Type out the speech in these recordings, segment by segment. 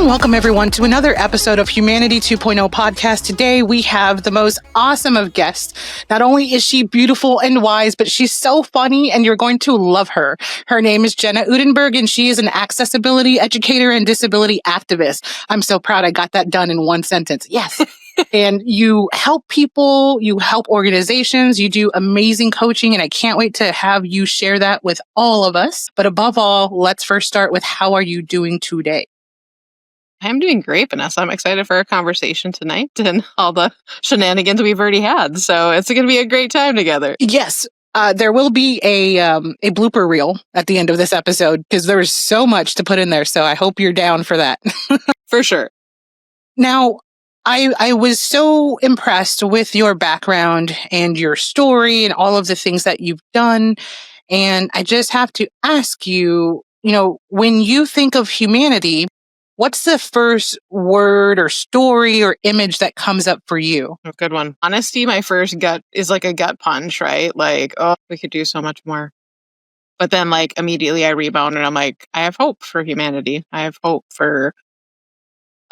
welcome everyone to another episode of Humanity 2.0 podcast. Today we have the most awesome of guests. Not only is she beautiful and wise, but she's so funny and you're going to love her. Her name is Jenna and she is an accessibility educator and disability activist. I'm so proud I got that done in one sentence. Yes. And you help people, you help organizations, you do amazing coaching, and I can't wait to have you share that with all of us. But above all, let's first start with how are you doing today? I'm doing great, Vanessa. I'm excited for our conversation tonight and all the shenanigans we've already had. So it's going to be a great time together. Yes. There will be a blooper reel at the end of this episode because there is so much to put in there. So I hope you're down for that. For sure. Now, I was so impressed with your background and your story and all of the things that you've done. And I just have to ask you, when you think of humanity, what's the first word or story or image that comes up for you? A good one. Honesty, my first gut is like a gut punch, right? Like, oh, we could do so much more. But then immediately I rebound and I'm like, I have hope for humanity. I have hope for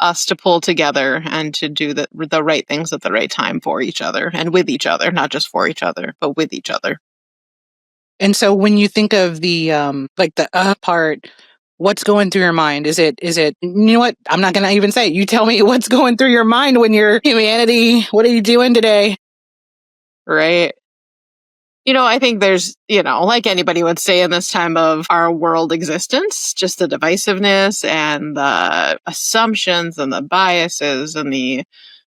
us to pull together and to do the right things at the right time for each other and with each other, not just for each other, but with each other. And so when you think of the part, what's going through your mind? Is it, you know what? I'm not going to even say it. You tell me what's going through your mind when you're humanity. What are you doing today? Right. I think there's, like anybody would say in this time of our world existence, just the divisiveness and the assumptions and the biases and the,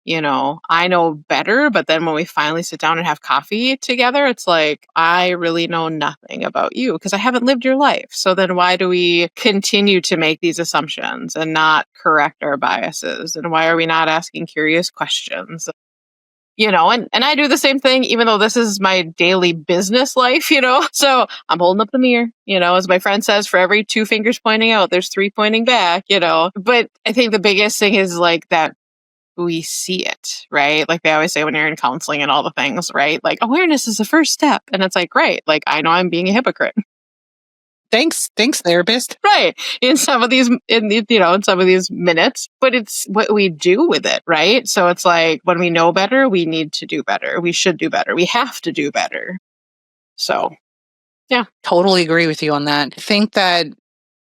I know better. But then when we finally sit down and have coffee together, it's like, I really know nothing about you because I haven't lived your life. So then why do we continue to make these assumptions and not correct our biases? And why are we not asking curious questions? And I do the same thing, even though this is my daily business life, So I'm holding up the mirror, as my friend says, for every 2 fingers pointing out, there's 3 pointing back, But I think the biggest thing is that we see it, right? Like they always say when you're in counseling and all the things, right? Like awareness is the first step. And it's like, right, I know I'm being a hypocrite. Thanks, therapist. Right. In some of these minutes, but it's what we do with it, right? So it's like when we know better, we need to do better. We should do better. We have to do better. So, yeah. Totally agree with you on that. I think that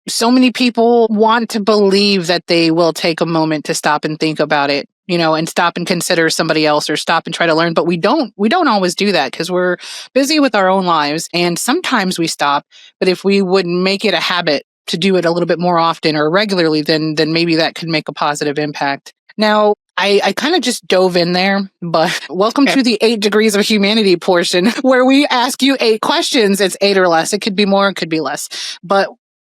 so many people want to believe that they will take a moment to stop and think about it, and stop and consider somebody else or stop and try to learn. But we don't always do that because we're busy with our own lives. And sometimes we stop. But if we would make it a habit to do it a little bit more often or regularly, then maybe that could make a positive impact. Now, I kind of just dove in there, but welcome to the 8 degrees of humanity portion where we ask you 8 questions. It's 8 or less. It could be more, it could be less. But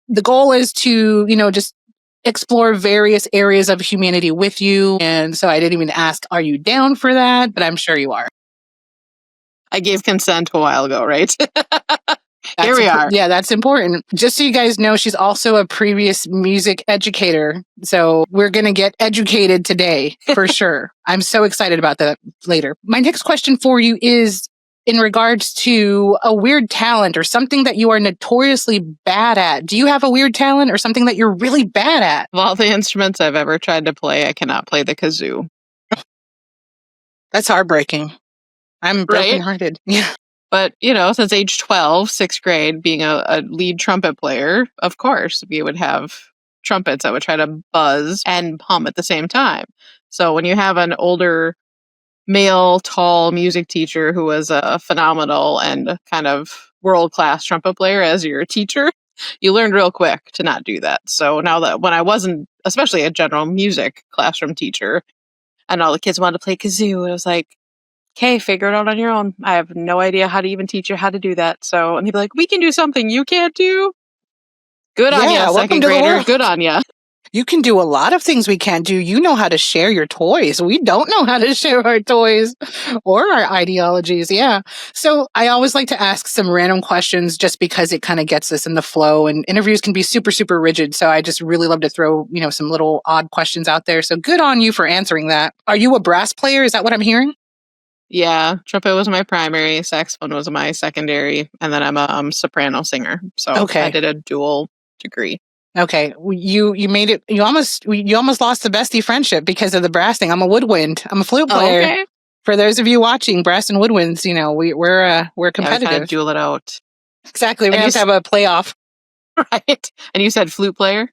the goal is to, just explore various areas of humanity with you. And so I didn't even ask, are you down for that? But I'm sure you are. I gave consent a while ago, right? Here we are. Yeah, that's important. Just so you guys know, she's also a previous music educator. So we're going to get educated today for sure. I'm so excited about that later. My next question for you is in regards to a weird talent or something that you are notoriously bad at. Do you have a weird talent or something that you're really bad at? Of all the instruments I've ever tried to play, I cannot play the kazoo. That's heartbreaking. I'm brokenhearted. Yeah. But, since age 12, 6th grade, being a lead trumpet player, of course, we would have trumpets that would try to buzz and hum at the same time. So when you have an older male, tall music teacher who was a phenomenal and kind of world-class trumpet player as your teacher, you learned real quick to not do that. So now that when I wasn't, especially a general music classroom teacher, and all the kids wanted to play kazoo, I was like, okay, figure it out on your own. I have no idea how to even teach you how to do that. So, and he'd be like, we can do something you can't do. Good on you, second grader. Good on you. You can do a lot of things we can't do. You know how to share your toys. We don't know how to share our toys or our ideologies. Yeah. So I always like to ask some random questions just because it kind of gets us in the flow, and interviews can be super, super rigid. So I just really love to throw, some little odd questions out there. So good on you for answering that. Are you a brass player? Is that what I'm hearing? Yeah. Trumpet was my primary. Saxophone was my secondary. And then I'm a soprano singer. So I did a dual degree. Okay, you made it. You almost lost the bestie friendship because of the brass thing. I'm a woodwind. I'm a flute player. Okay. For those of you watching, brass and woodwinds, we're Yeah, we competitive. kind of duel it out. Exactly. We And have to have a playoff. Right. And you said flute player?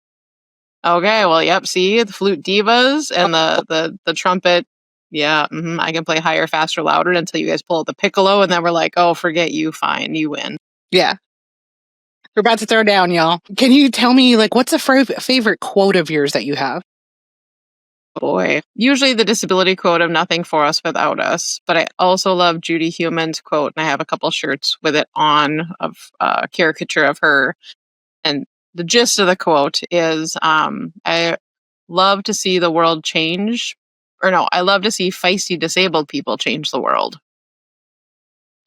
Okay, well, yep. See, the flute divas and the trumpet. Yeah, I can play higher, faster, louder until you guys pull out the piccolo, and then we're like, oh, forget you, fine, you win. Yeah. We're about to throw down, y'all. Can you tell me, what's a favorite quote of yours that you have? Boy, usually the disability quote of "Nothing for us without us," but I also love Judy Heumann's quote, and I have a couple shirts with it on of a caricature of her. And the gist of the quote is, I love to see the world change, or no, I love to see feisty disabled people change the world.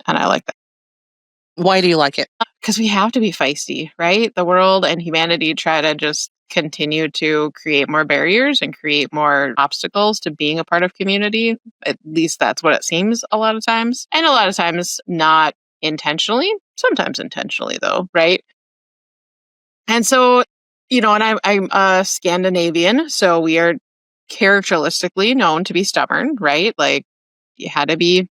And I like that. Why do you like it? Because we have to be feisty, right? The world and humanity try to just continue to create more barriers and create more obstacles to being a part of community. At least that's what it seems a lot of times. And a lot of times not intentionally, sometimes intentionally though, right? And so, and I'm a Scandinavian, so we are characteristically known to be stubborn, right? Like you had to be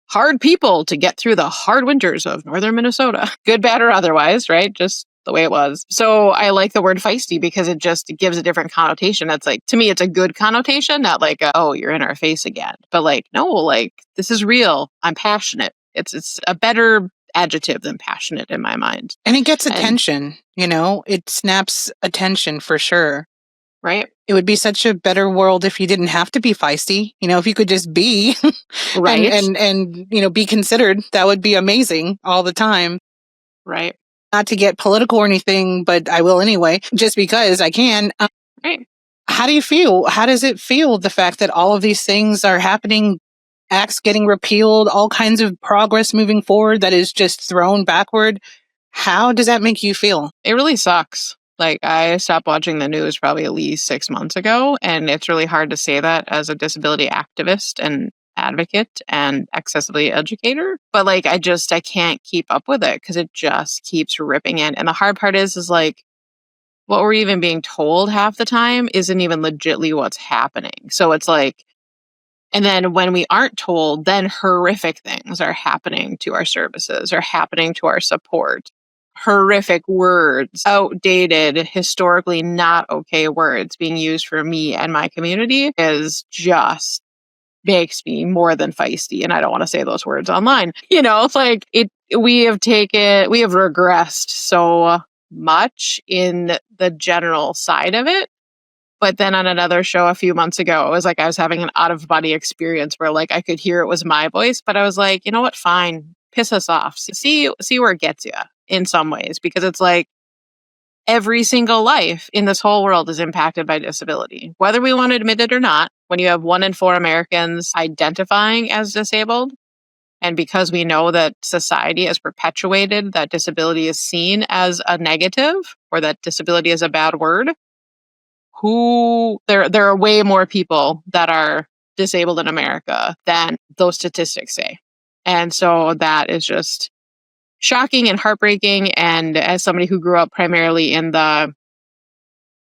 hard people to get through the hard winters of northern Minnesota, good, bad, or otherwise, right? Just the way it was. So I like the word feisty because it gives a different connotation. It's like, to me, it's a good connotation, not like, oh, you're in our face again. But like, no, like this is real. I'm passionate. It's a better adjective than passionate in my mind. And it gets attention, it snaps attention for sure. Right. It would be such a better world if you didn't have to be feisty, if you could just be right. and be considered. That would be amazing all the time. Right. Not to get political or anything, but I will anyway, just because I can. Right. How do you feel? How does it feel, the fact that all of these things are happening, acts getting repealed, all kinds of progress moving forward that is just thrown backward? How does that make you feel? It really sucks. Like, I stopped watching the news probably at least 6 months ago, and it's really hard to say that as a disability activist and advocate and accessibility educator. But like, I can't keep up with it because it just keeps ripping in. And the hard part is like, what we're even being told half the time isn't even legitly what's happening. So it's like, and then when we aren't told, then horrific things are happening to our services or happening to our support. Horrific words, outdated, historically not okay words being used for me and my community is just makes me more than feisty. And I don't want to say those words online. It's like we have regressed so much in the general side of it. But then on another show a few months ago, it was like I was having an out of body experience where like I could hear it was my voice, but I was like, you know what? Fine. Piss us off. See where it gets you in some ways, because it's like every single life in this whole world is impacted by disability, whether we want to admit it or not. When you have 1 in 4 Americans identifying as disabled, and because we know that society has perpetuated that disability is seen as a negative or that disability is a bad word, there are way more people that are disabled in America than those statistics say. And so that is just shocking and heartbreaking. And as somebody who grew up primarily in the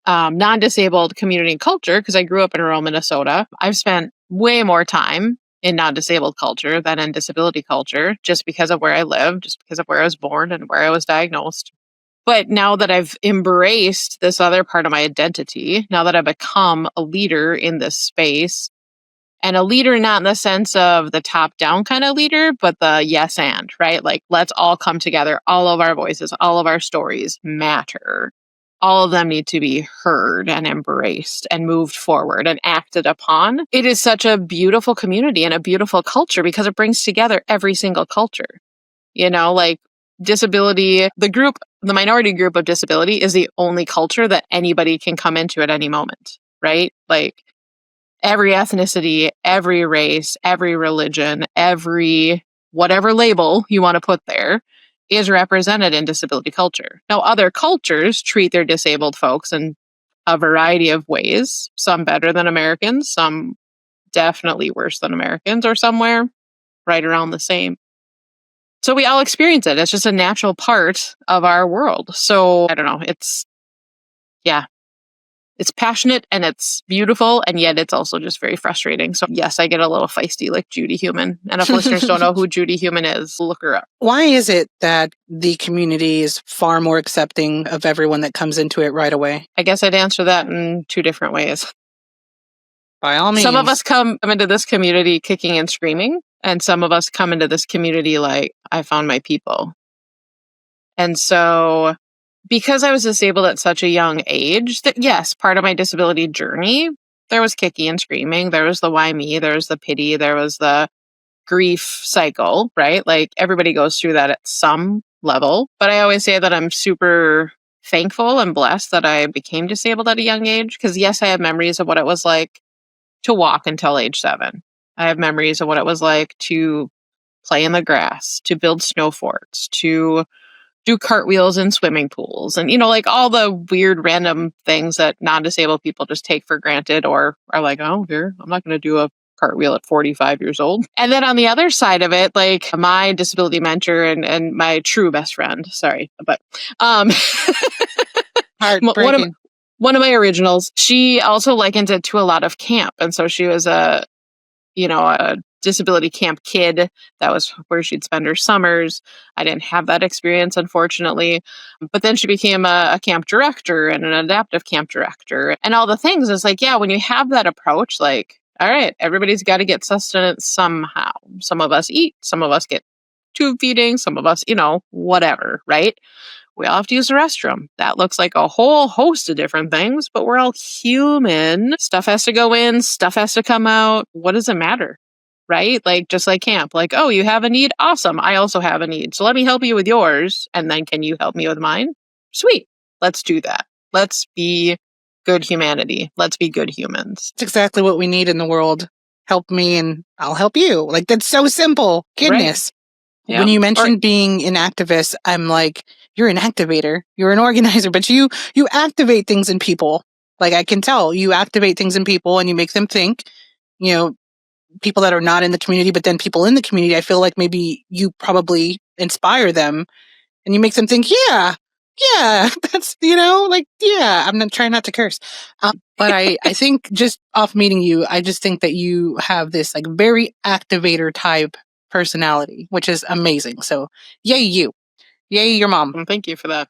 non-disabled community and culture, because I grew up in rural Minnesota, I've spent way more time in non-disabled culture than in disability culture, just because of where I live, just because of where I was born and where I was diagnosed. But now that I've embraced this other part of my identity, now that I've become a leader in this space, and a leader not in the sense of the top down kind of leader, but the yes and, right? Like, let's all come together. All of our voices, all of our stories matter. All of them need to be heard and embraced and moved forward and acted upon. It is such a beautiful community and a beautiful culture because it brings together every single culture. Like disability, the minority group of disability is the only culture that anybody can come into at any moment, right? Like every ethnicity, every race, every religion, every whatever label you want to put there is represented in disability culture. Now, other cultures treat their disabled folks in a variety of ways, some better than Americans, some definitely worse than Americans, or somewhere right around the same. So we all experience it. It's just a natural part of our world. So I don't know. Yeah. It's passionate and it's beautiful, and yet it's also just very frustrating. So yes, I get a little feisty like Judy Human. And if listeners don't know who Judy Human is, look her up. Why is it that the community is far more accepting of everyone that comes into it right away? I guess I'd answer that in two different ways. By all means. Some of us come into this community kicking and screaming, and some of us come into this community like, I found my people. And so, because I was disabled at such a young age, that yes, part of my disability journey, there was kicking and screaming, there was the why me, there was the pity, there was the grief cycle, right? Like everybody goes through that at some level. But I always say that I'm super thankful and blessed that I became disabled at a young age. Because yes, I have memories of what it was like to walk until age 7. I have memories of what it was like to play in the grass, to build snow forts, to do cartwheels in swimming pools, and like all the weird random things that non-disabled people just take for granted or are like, oh, here, I'm not going to do a cartwheel at 45 years old. And then on the other side of it, like my disability mentor and my true best friend, sorry, but Heartbreaking. one of my originals, she also likened it to a lot of camp. And so she was a disability camp kid. That was where she'd spend her summers. I didn't have that experience, unfortunately. But then she became a camp director and an adaptive camp director and all the things. It's like, yeah, when you have that approach, like, all right, everybody's got to get sustenance somehow. Some of us eat, some of us get tube feeding, some of us, whatever, right? We all have to use the restroom. That looks like a whole host of different things, but we're all human. Stuff has to go in, stuff has to come out. What does it matter? Right? Like, just like camp, like, oh, you have a need? Awesome. I also have a need. So let me help you with yours. And then can you help me with mine? Sweet. Let's do that. Let's be good humanity. Let's be good humans. It's exactly what we need in the world. Help me and I'll help you. Like, that's so simple. Goodness. Right. When you mentioned being an activist, I'm like, you're an activator. You're an organizer, but you activate things in people. Like, I can tell you activate things in people and you make them think, people that are not in the community, but then people in the community, I feel like maybe you probably inspire them and you make them think, yeah, that's, I'm not trying not to curse. But I think just off meeting you, I just think that you have this like very activator type personality, which is amazing. So yay, you. Yay, your mom. Well, thank you for that.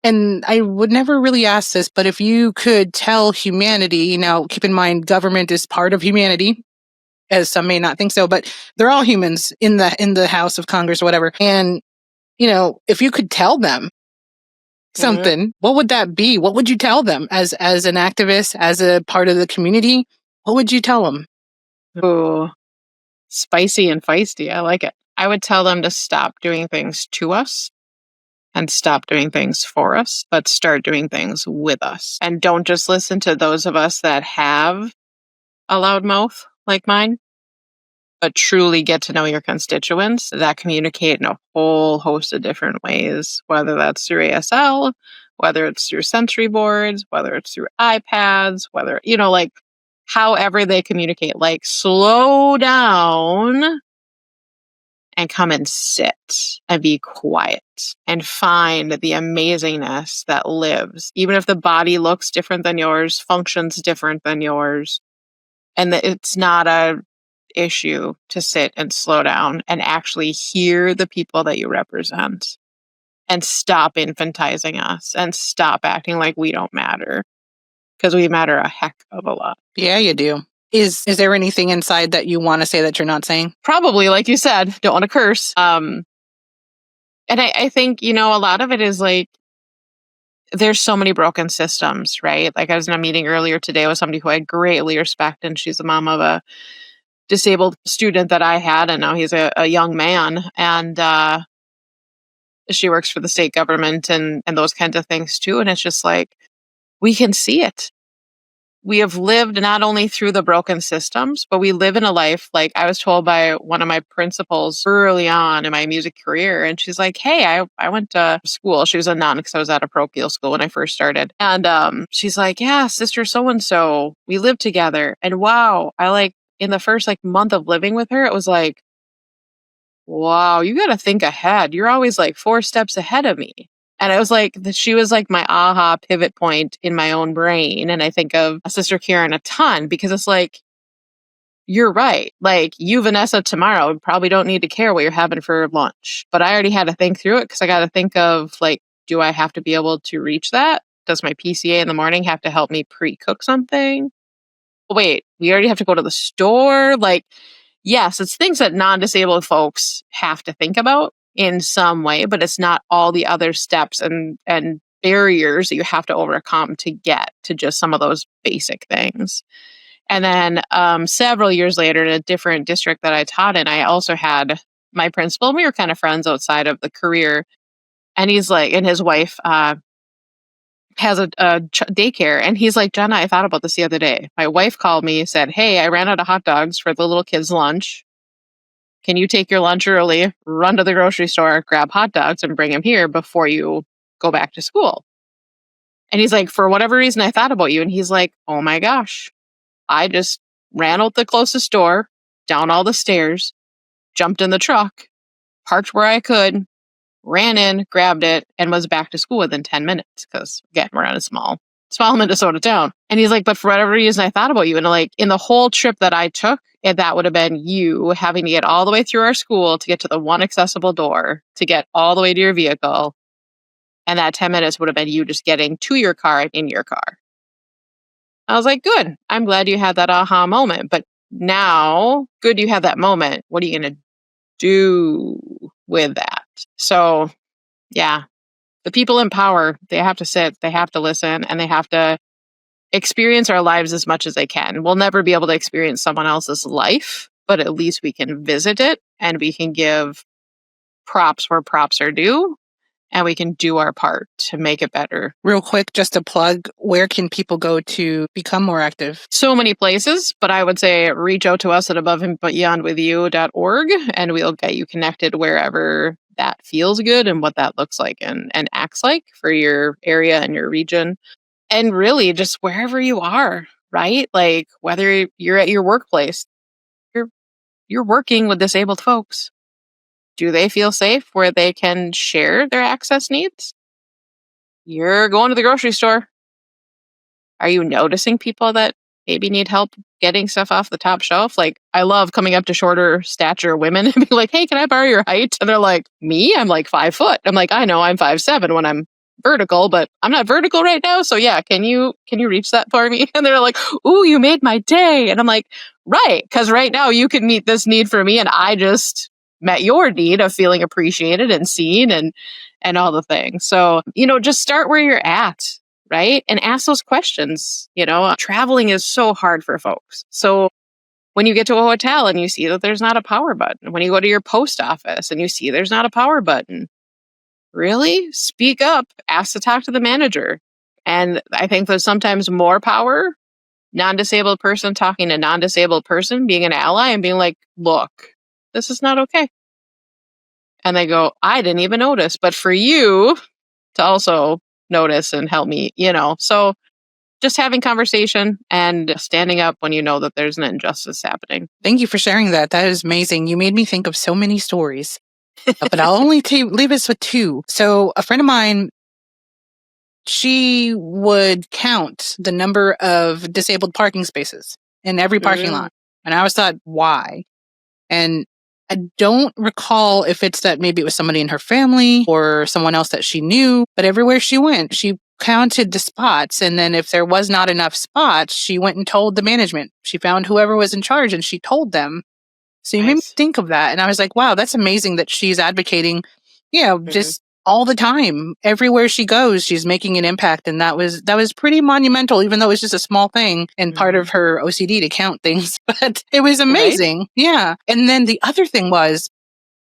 And I would never really ask this, but if you could tell humanity, now keep in mind, government is part of humanity, as some may not think so, but they're all humans in the House of Congress or whatever. And, if you could tell them something, what would that be? What would you tell them as an activist, as a part of the community? What would you tell them? Ooh, spicy and feisty. I like it. I would tell them to stop doing things to us and stop doing things for us, but start doing things with us. And don't just listen to those of us that have a loud mouth like mine, but truly get to know your constituents that communicate in a whole host of different ways, whether that's through ASL, whether it's through sensory boards, whether it's through iPads, whether, like however they communicate, like slow down and come and sit and be quiet and find the amazingness that lives, even if the body looks different than yours, functions different than yours. And that it's not a issue to sit and slow down and actually hear the people that you represent and stop infantizing us and stop acting like we don't matter, because we matter a heck of a lot. Yeah, you do. Is there anything inside that you want to say that you're not saying? Probably, like you said, don't want to curse. And I think, a lot of it is like, there's so many broken systems, right? Like I was in a meeting earlier today with somebody who I greatly respect, and she's the mom of a disabled student that I had, and now he's a young man. And she works for the state government and those kinds of things too. And it's just like, we can see it. We have lived not only through the broken systems, but we live in a life, like I was told by one of my principals early on in my music career. And she's like, hey, I went to school. She was a nun because I was at a parochial school when I first started. And she's like, yeah, sister so-and-so, we lived together. And wow, in the first month of living with her, it was like, wow, you got to think ahead. You're always 4 steps ahead of me. And I was like, she was like my aha pivot point in my own brain. And I think of Sister Karen a ton because it's like, you're right. Like you, Vanessa, tomorrow probably don't need to care what you're having for lunch. But I already had to think through it because I got to think of like, do I have to be able to reach that? Does my PCA in the morning have to help me pre-cook something? Wait, we already have to go to the store? Like, yes, it's things that non-disabled folks have to think about in some way, but it's not all the other steps and barriers that you have to overcome to get to just some of those basic things. And then several years later, in a different district that I taught in, I also had my principal. We were kind of friends outside of the career. And he's like, and his wife has a daycare. And he's like, Jenna, I thought about this the other day. My wife called me and said, hey, I ran out of hot dogs for the little kids' lunch. Can you take your lunch early, run to the grocery store, grab hot dogs, and bring them here before you go back to school? And he's like, for whatever reason, I thought about you. And he's like, oh my gosh. I just ran out the closest store, down all the stairs, jumped in the truck, parked where I could, ran in, grabbed it, and was back to school within 10 minutes. Because again, we're in a small Minnesota town. And he's like, but for whatever reason, I thought about you. And like in the whole trip that I took, and that would have been you having to get all the way through our school to get to the one accessible door, to get all the way to your vehicle. And that 10 minutes would have been you just getting to your car and in your car. I was like, good. I'm glad you had that aha moment. But now, good you have that moment. What are you going to do with that? So, yeah, the people in power, they have to sit, they have to listen, and they have to experience our lives as much as they can. We'll never be able to experience someone else's life, but at least we can visit it and we can give props where props are due. And we can do our part to make it better. Real quick, just a plug, where can people go to become more active? So many places, but I would say reach out to us at aboveandbeyondwithyou.org and we'll get you connected wherever that feels good and what that looks like and acts like for your area and your region. And really just wherever you are, right? Like whether you're at your workplace, you're working with disabled folks. Do they feel safe where they can share their access needs? You're going to the grocery store. Are you noticing people that maybe need help getting stuff off the top shelf? Like, I love coming up to shorter stature women and being like, hey, can I borrow your height? And they're like, me? I'm like 5 foot. I'm like, I know I'm 5'7" when I'm vertical, but I'm not vertical right now. So yeah, can you reach that for me? And they're like, ooh, you made my day. And I'm like, right. Because right now you can meet this need for me and I just met your need of feeling appreciated and seen and all the things. So, just start where you're at, right? And ask those questions. Traveling is so hard for folks. So when you get to a hotel and you see that there's not a power button, when you go to your post office and you see there's not a power button, really speak up, ask to talk to the manager. And I think there's sometimes more power, non-disabled person talking to non-disabled person, being an ally and being like, look, this is not okay. And they go, I didn't even notice. But for you to also notice and help me, So just having conversation and standing up when you know that there's an injustice happening. Thank you for sharing that. That is amazing. You made me think of so many stories, but I'll only leave us with 2. So a friend of mine, she would count the number of disabled parking spaces in every parking lot. And I always thought, why? And I don't recall if it's that maybe it was somebody in her family or someone else that she knew, but everywhere she went, she counted the spots. And then if there was not enough spots, she went and told the management. She found whoever was in charge and she told them. So you made me think of that. And I was like, wow, that's amazing that she's advocating, just all the time. Everywhere she goes, she's making an impact. And that was pretty monumental, even though it was just a small thing and part of her OCD to count things. But it was amazing. Right? Yeah. And then the other thing was,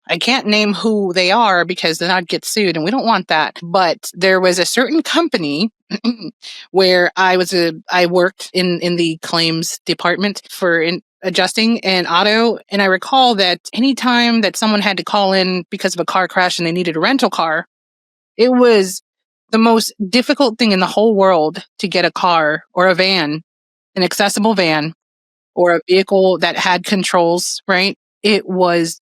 I can't name who they are because then I'd get sued and we don't want that. But there was a certain company where I worked in the claims department for adjusting and auto. And I recall that anytime that someone had to call in because of a car crash and they needed a rental car, it was the most difficult thing in the whole world to get a car or a van, an accessible van or a vehicle that had controls, right? It was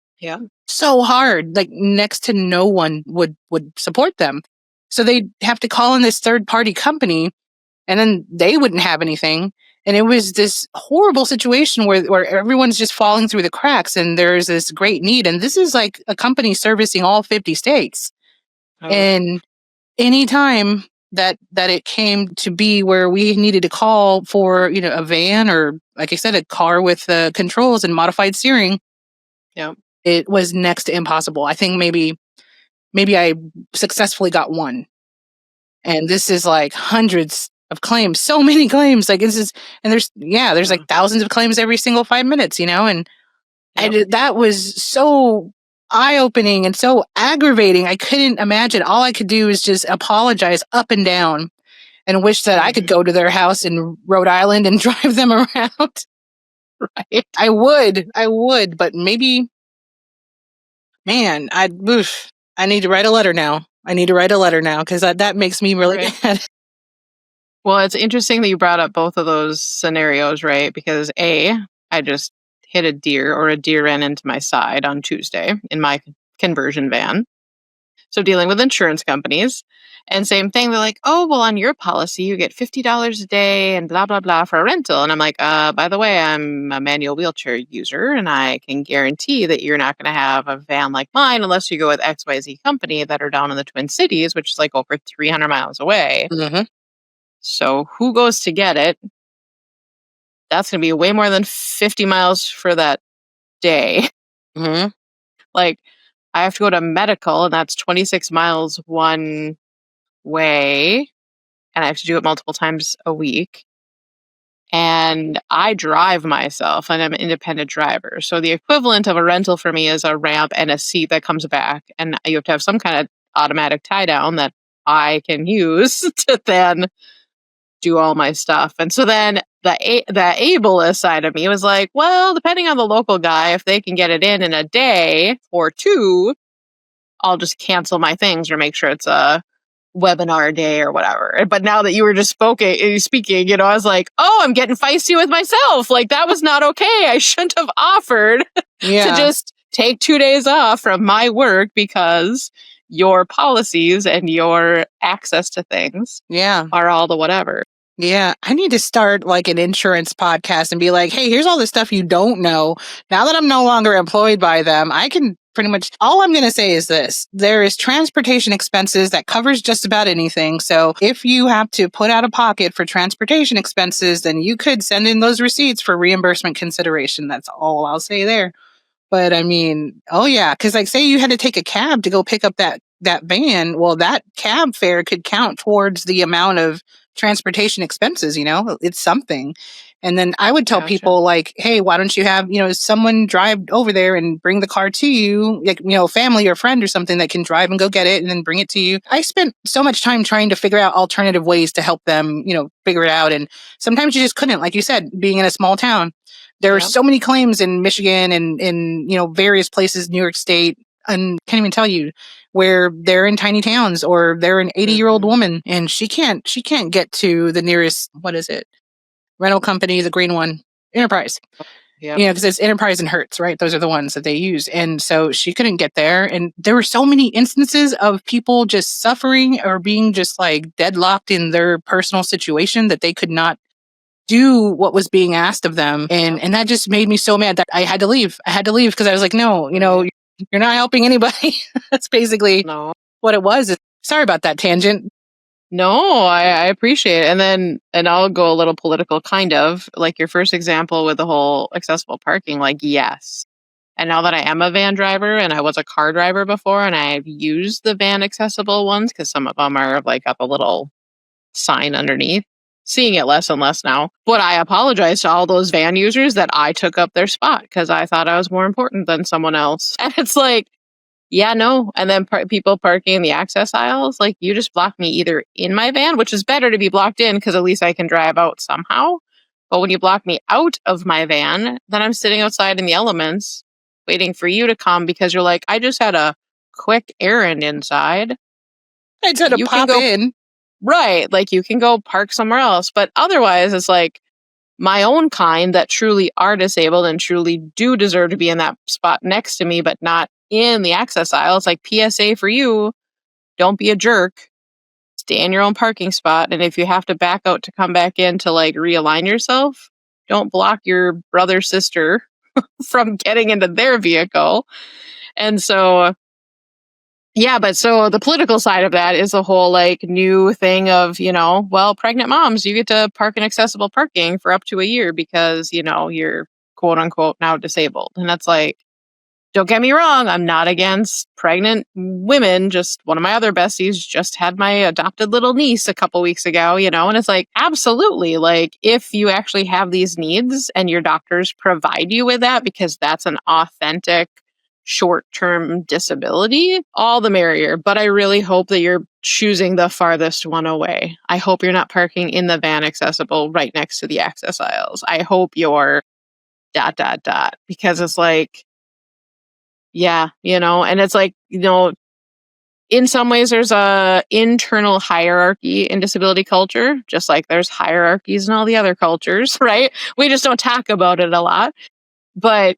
so hard. Like next to no one would support them. So they'd have to call in this third-party company, and then they wouldn't have anything. And it was this horrible situation where everyone's just falling through the cracks, and there's this great need. And this is like a company servicing all 50 states. Oh. And anytime that it came to be where we needed to call for, a van or, like I said, a car with controls and modified steering, it was next to impossible. I think maybe I successfully got one. And this is like hundreds of claims, so many claims. Like there's like thousands of claims every single 5 minutes, and that was so eye-opening and so aggravating. I couldn't imagine. All I could do is just apologize up and down and wish that I could go to their house in Rhode Island and drive them around. Right. I would, but maybe, man, I need to write a letter now. Because that makes me really mad. Well, it's interesting that you brought up both of those scenarios, right? Because I just hit a deer, or a deer ran into my side on Tuesday in my conversion van. So dealing with insurance companies, and same thing. They're like, oh, well, on your policy, you get $50 a day and blah, blah, blah for a rental. And I'm like, by the way, I'm a manual wheelchair user, and I can guarantee that you're not going to have a van like mine unless you go with XYZ company that are down in the Twin Cities, which is like over 300 miles away. Mm-hmm. So who goes to get it? That's going to be way more than 50 miles for that day. Mm-hmm. Like, I have to go to medical, and that's 26 miles one way, and I have to do it multiple times a week. And I drive myself, and I'm an independent driver. So the equivalent of a rental for me is a ramp and a seat that comes back, and you have to have some kind of automatic tie down that I can use to then do all my stuff. And so then the ableist side of me was like, well, depending on the local guy, if they can get it in a day or two, I'll just cancel my things or make sure it's a webinar day or whatever. But now that you were just speaking, I was like, oh, I'm getting feisty with myself. Like, that was not okay. I shouldn't have offered to just take 2 days off from my work because your policies and your access to things are all the whatever. Yeah, I need to start like an insurance podcast and be like, hey, here's all the stuff you don't know. Now that I'm no longer employed by them, I can pretty much, all I'm going to say is this. There is transportation expenses that covers just about anything. So if you have to put out of pocket for transportation expenses, then you could send in those receipts for reimbursement consideration. That's all I'll say there. But I mean, oh yeah, because like say you had to take a cab to go pick up that van, well, that cab fare could count towards the amount of transportation expenses, it's something. And then I would tell people like, hey, why don't you have, someone drive over there and bring the car to you, like, family or friend or something that can drive and go get it and then bring it to you. I spent so much time trying to figure out alternative ways to help them, figure it out. And sometimes you just couldn't, like you said, being in a small town. There are so many claims in Michigan and in, various places, New York State, and can't even tell you where they're in tiny towns or they're an 80-year-old woman and she can't get to the nearest, what is it? Rental company, the green one, Enterprise. Because it's Enterprise and Hertz, right? Those are the ones that they use. And so she couldn't get there. And there were so many instances of people just suffering or being just like deadlocked in their personal situation that they could not do what was being asked of them. And that just made me so mad that I had to leave. Because I was like, no, you're not helping anybody. That's basically what it was. Sorry about that tangent. No, I appreciate it. And I'll go a little political, kind of like your first example with the whole accessible parking, like, yes. And now that I am a van driver and I was a car driver before and I've used the van accessible ones because some of them are like got the little sign underneath, seeing it less and less now. But I apologize to all those van users that I took up their spot because I thought I was more important than someone else. And it's like, yeah, no. And then people parking in the access aisles, like, you just block me either in my van, which is better to be blocked in because at least I can drive out somehow. But when you block me out of my van, then I'm sitting outside in the elements waiting for you to come because you're like, I just had a quick errand inside. I just had to pop in. Right. Like, you can go park somewhere else. But otherwise, it's like my own kind that truly are disabled and truly do deserve to be in that spot next to me, but not in the access aisle. It's like, PSA for you. Don't be a jerk. stay in your own parking spot. And if you have to back out to come back in to like realign yourself, don't block your brother, sister from getting into their vehicle. And so, yeah, but so the political side of that is a whole like new thing of, well, pregnant moms, you get to park in accessible parking for up to a year because, you're quote unquote now disabled. And that's like, don't get me wrong, I'm not against pregnant women. Just one of my other besties just had my adopted little niece a couple weeks ago, and it's like, absolutely. Like, if you actually have these needs and your doctors provide you with that because that's an authentic short-term disability, all the merrier. But I really hope that you're choosing the farthest one away. I hope you're not parking in the van accessible right next to the access aisles. I hope you're ... because it's like, yeah, and it's like, in some ways there's a internal hierarchy in disability culture, just like there's hierarchies in all the other cultures, right? We just don't talk about it a lot. But,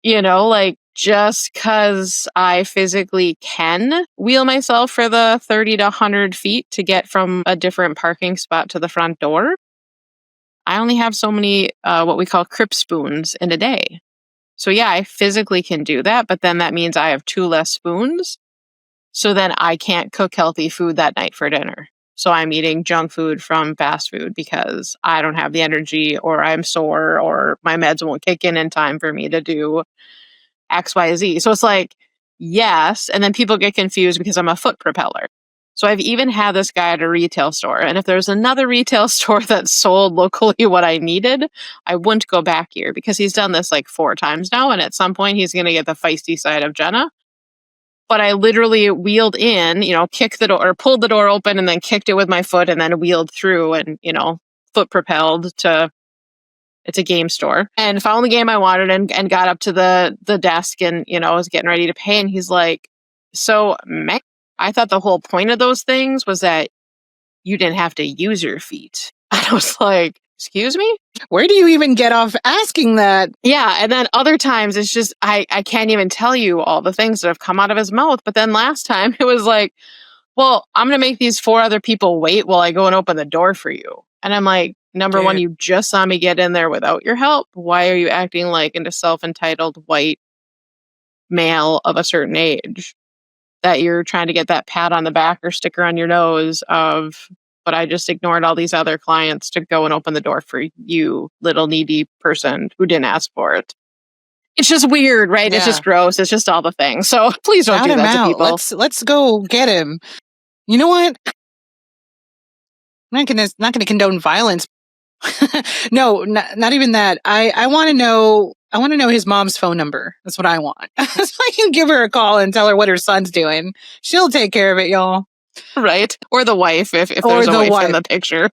like just because I physically can wheel myself for the 30 to 100 feet to get from a different parking spot to the front door, I only have so many what we call crip spoons in a day. So yeah, I physically can do that, but then that means I have 2 less spoons. So then I can't cook healthy food that night for dinner. So I'm eating junk food from fast food because I don't have the energy, or I'm sore, or my meds won't kick in time for me to do XYZ. So it's like, yes. And then people get confused because I'm a foot propeller. So I've even had this guy at a retail store. And if there's another retail store that sold locally what I needed, I wouldn't go back here because he's done this like 4 times now. And at some point he's going to get the feisty side of Jenna. But I literally wheeled in, kicked the door or pulled the door open and then kicked it with my foot and then wheeled through and, foot propelled to, it's a game store, and found the game I wanted and got up to the desk and, was getting ready to pay. And he's like, so I thought the whole point of those things was that you didn't have to use your feet. And I was like, excuse me? Where do you even get off asking that? Yeah. And then other times it's just, I can't even tell you all the things that have come out of his mouth. But then last time it was like, well, I'm going to make these 4 other people wait while I go and open the door for you. And I'm like, number one, you just saw me get in there without your help. Why are you acting like a self-entitled white male of a certain age that you're trying to get that pat on the back or sticker on your nose of, but I just ignored all these other clients to go and open the door for you, little needy person who didn't ask for it. It's just weird, right? Yeah. It's just gross. It's just all the things. So please don't do that to people. Let's go get him. You know what? I'm not gonna condone violence. No, not even that. I want to know his mom's phone number. That's what I want. So I can give her a call and tell her what her son's doing. She'll take care of it, y'all. Right. Or the wife, if there's a wife in the picture.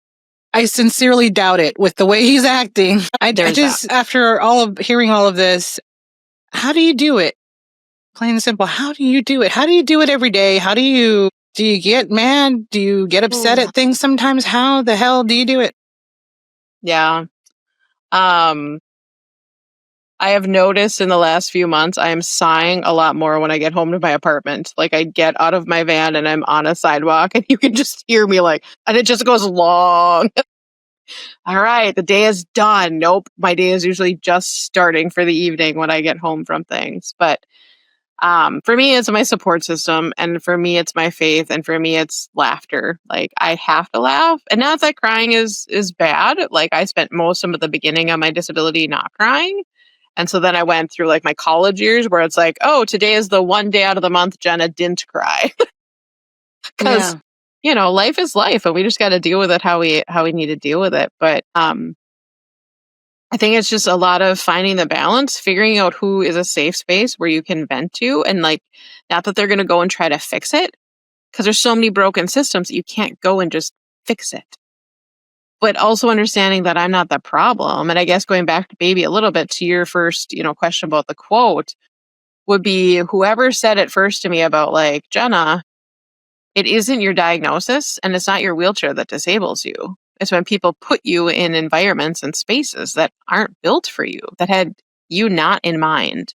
I sincerely doubt it with the way he's acting. I just, after hearing all of this, how do you do it? Plain and simple. How do you do it? How do you do it every day? Do you get mad? Do you get upset at things sometimes? How the hell do you do it? Yeah. I have noticed in the last few months, I am sighing a lot more when I get home to my apartment. Like, I get out of my van and I'm on a sidewalk and you can just hear me and it just goes long. All right, the day is done. Nope. My day is usually just starting for the evening when I get home from things. But for me, it's my support system. And for me, it's my faith. And for me, it's laughter. Like, I have to laugh. And not that crying is bad. Like, I spent most of the beginning of my disability not crying. And so then I went through my college years where it's like, oh, today is the one day out of the month Jenna didn't cry. Because, life is life and we just got to deal with it how we need to deal with it. But I think it's just a lot of finding the balance, figuring out who is a safe space where you can vent to, and not that they're going to go and try to fix it, because there's so many broken systems that you can't go and just fix it. But also understanding that I'm not the problem. And I guess going back to baby a little bit to your first, question about the quote would be whoever said it first to me about Jenna, it isn't your diagnosis and it's not your wheelchair that disables you. It's when people put you in environments and spaces that aren't built for you, that had you not in mind.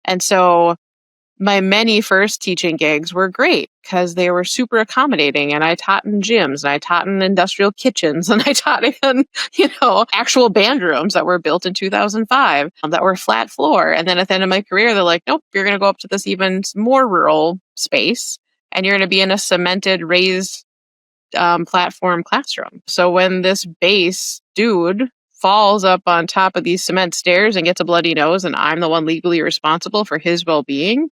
And so my many first teaching gigs were great because they were super accommodating, and I taught in gyms, and I taught in industrial kitchens, and I taught in, actual band rooms that were built in 2005 that were flat floor. And then at the end of my career, they're like, nope, you're going to go up to this even more rural space, and you're going to be in a cemented, raised platform classroom. So when this bass dude falls up on top of these cement stairs and gets a bloody nose, and I'm the one legally responsible for his well-being,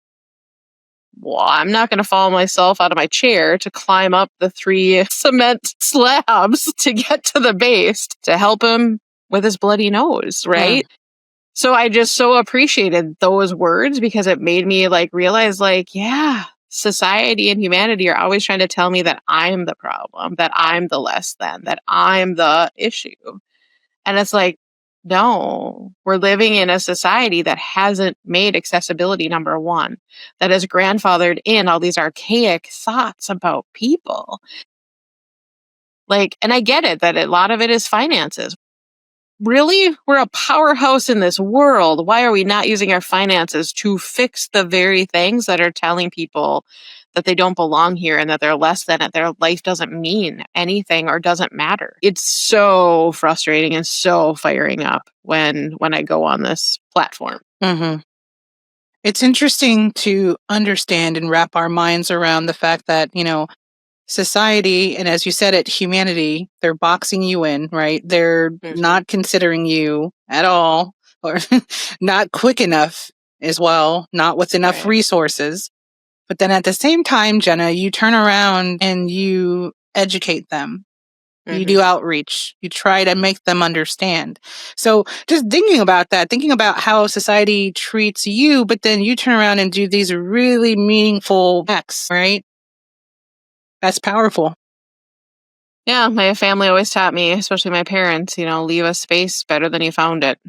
well, I'm not going to fall myself out of my chair to climb up the 3 cement slabs to get to the base to help him with his bloody nose, right? Yeah. So I just so appreciated those words because it made me realize yeah, society and humanity are always trying to tell me that I'm the problem, that I'm the less than, that I'm the issue. And it's like, no, we're living in a society that hasn't made accessibility number one, that has grandfathered in all these archaic thoughts about people. And I get it that a lot of it is finances. Really? We're a powerhouse in this world. Why are we not using our finances to fix the very things that are telling people that they don't belong here and that they're less than it? Their life doesn't mean anything or doesn't matter. It's so frustrating and so firing up when I go on this platform. Mm-hmm. It's interesting to understand and wrap our minds around the fact that, society, and as you said it, humanity, they're boxing you in, right? They're not considering you at all, or not quick enough as well, not with enough resources. But then at the same time, Jenna, you turn around and you educate them. You do outreach. You try to make them understand. So just thinking about that, thinking about how society treats you, but then you turn around and do these really meaningful acts, right? That's powerful. Yeah, my family always taught me, especially my parents, leave a space better than you found it.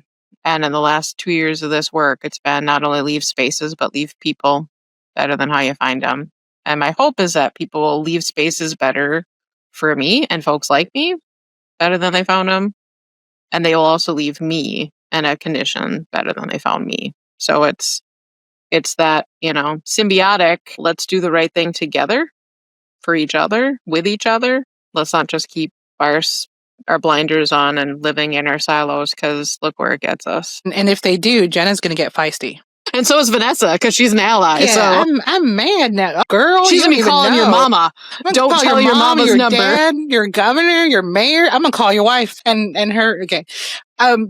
And in the last 2 years of this work, it's been not only leave spaces, but leave people better than how you find them. And my hope is that people will leave spaces better for me and folks like me better than they found them. And they will also leave me in a condition better than they found me. So it's that, symbiotic, let's do the right thing together for each other, with each other. Let's not just keep our blinders on and living in our silos, because look where it gets us. And if they do, Jenna's going to get feisty. And so is Vanessa, because she's an ally. Yeah, so I'm mad now. Girl, she's going to be calling your mama. Don't tell your mama's your number. Dad, your governor, your mayor. I'm going to call your wife and her. Okay.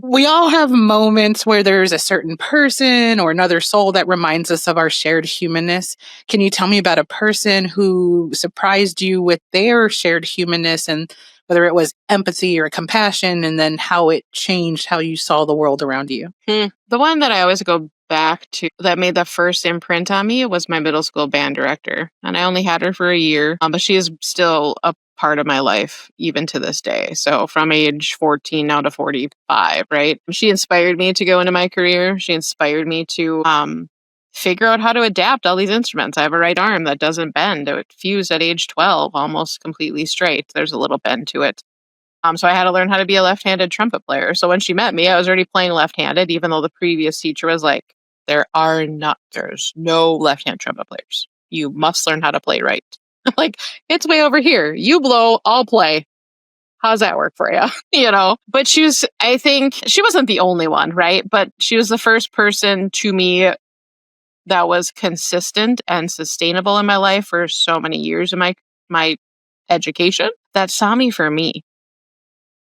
We all have moments where there's a certain person or another soul that reminds us of our shared humanness. Can you tell me about a person who surprised you with their shared humanness, and whether it was empathy or compassion, and then how it changed how you saw the world around you? The one that I always go back to that made the first imprint on me was my middle school band director. And I only had her for a year, but she is still a part of my life even to this day. So from age 14 now to 45, right? She inspired me to go into my career. She inspired me to figure out how to adapt all these instruments. I have a right arm that doesn't bend. It fused at age 12, almost completely straight. There's a little bend to it. So I had to learn how to be a left-handed trumpet player. So when she met me, I was already playing left-handed, even though the previous teacher was like, there's no left-hand trumpet players. You must learn how to play right. Like, it's way over here. You blow, I'll play. How's that work for you? But I think she wasn't the only one, right? But she was the first person to me that was consistent and sustainable in my life for so many years in my education, that saw me for me.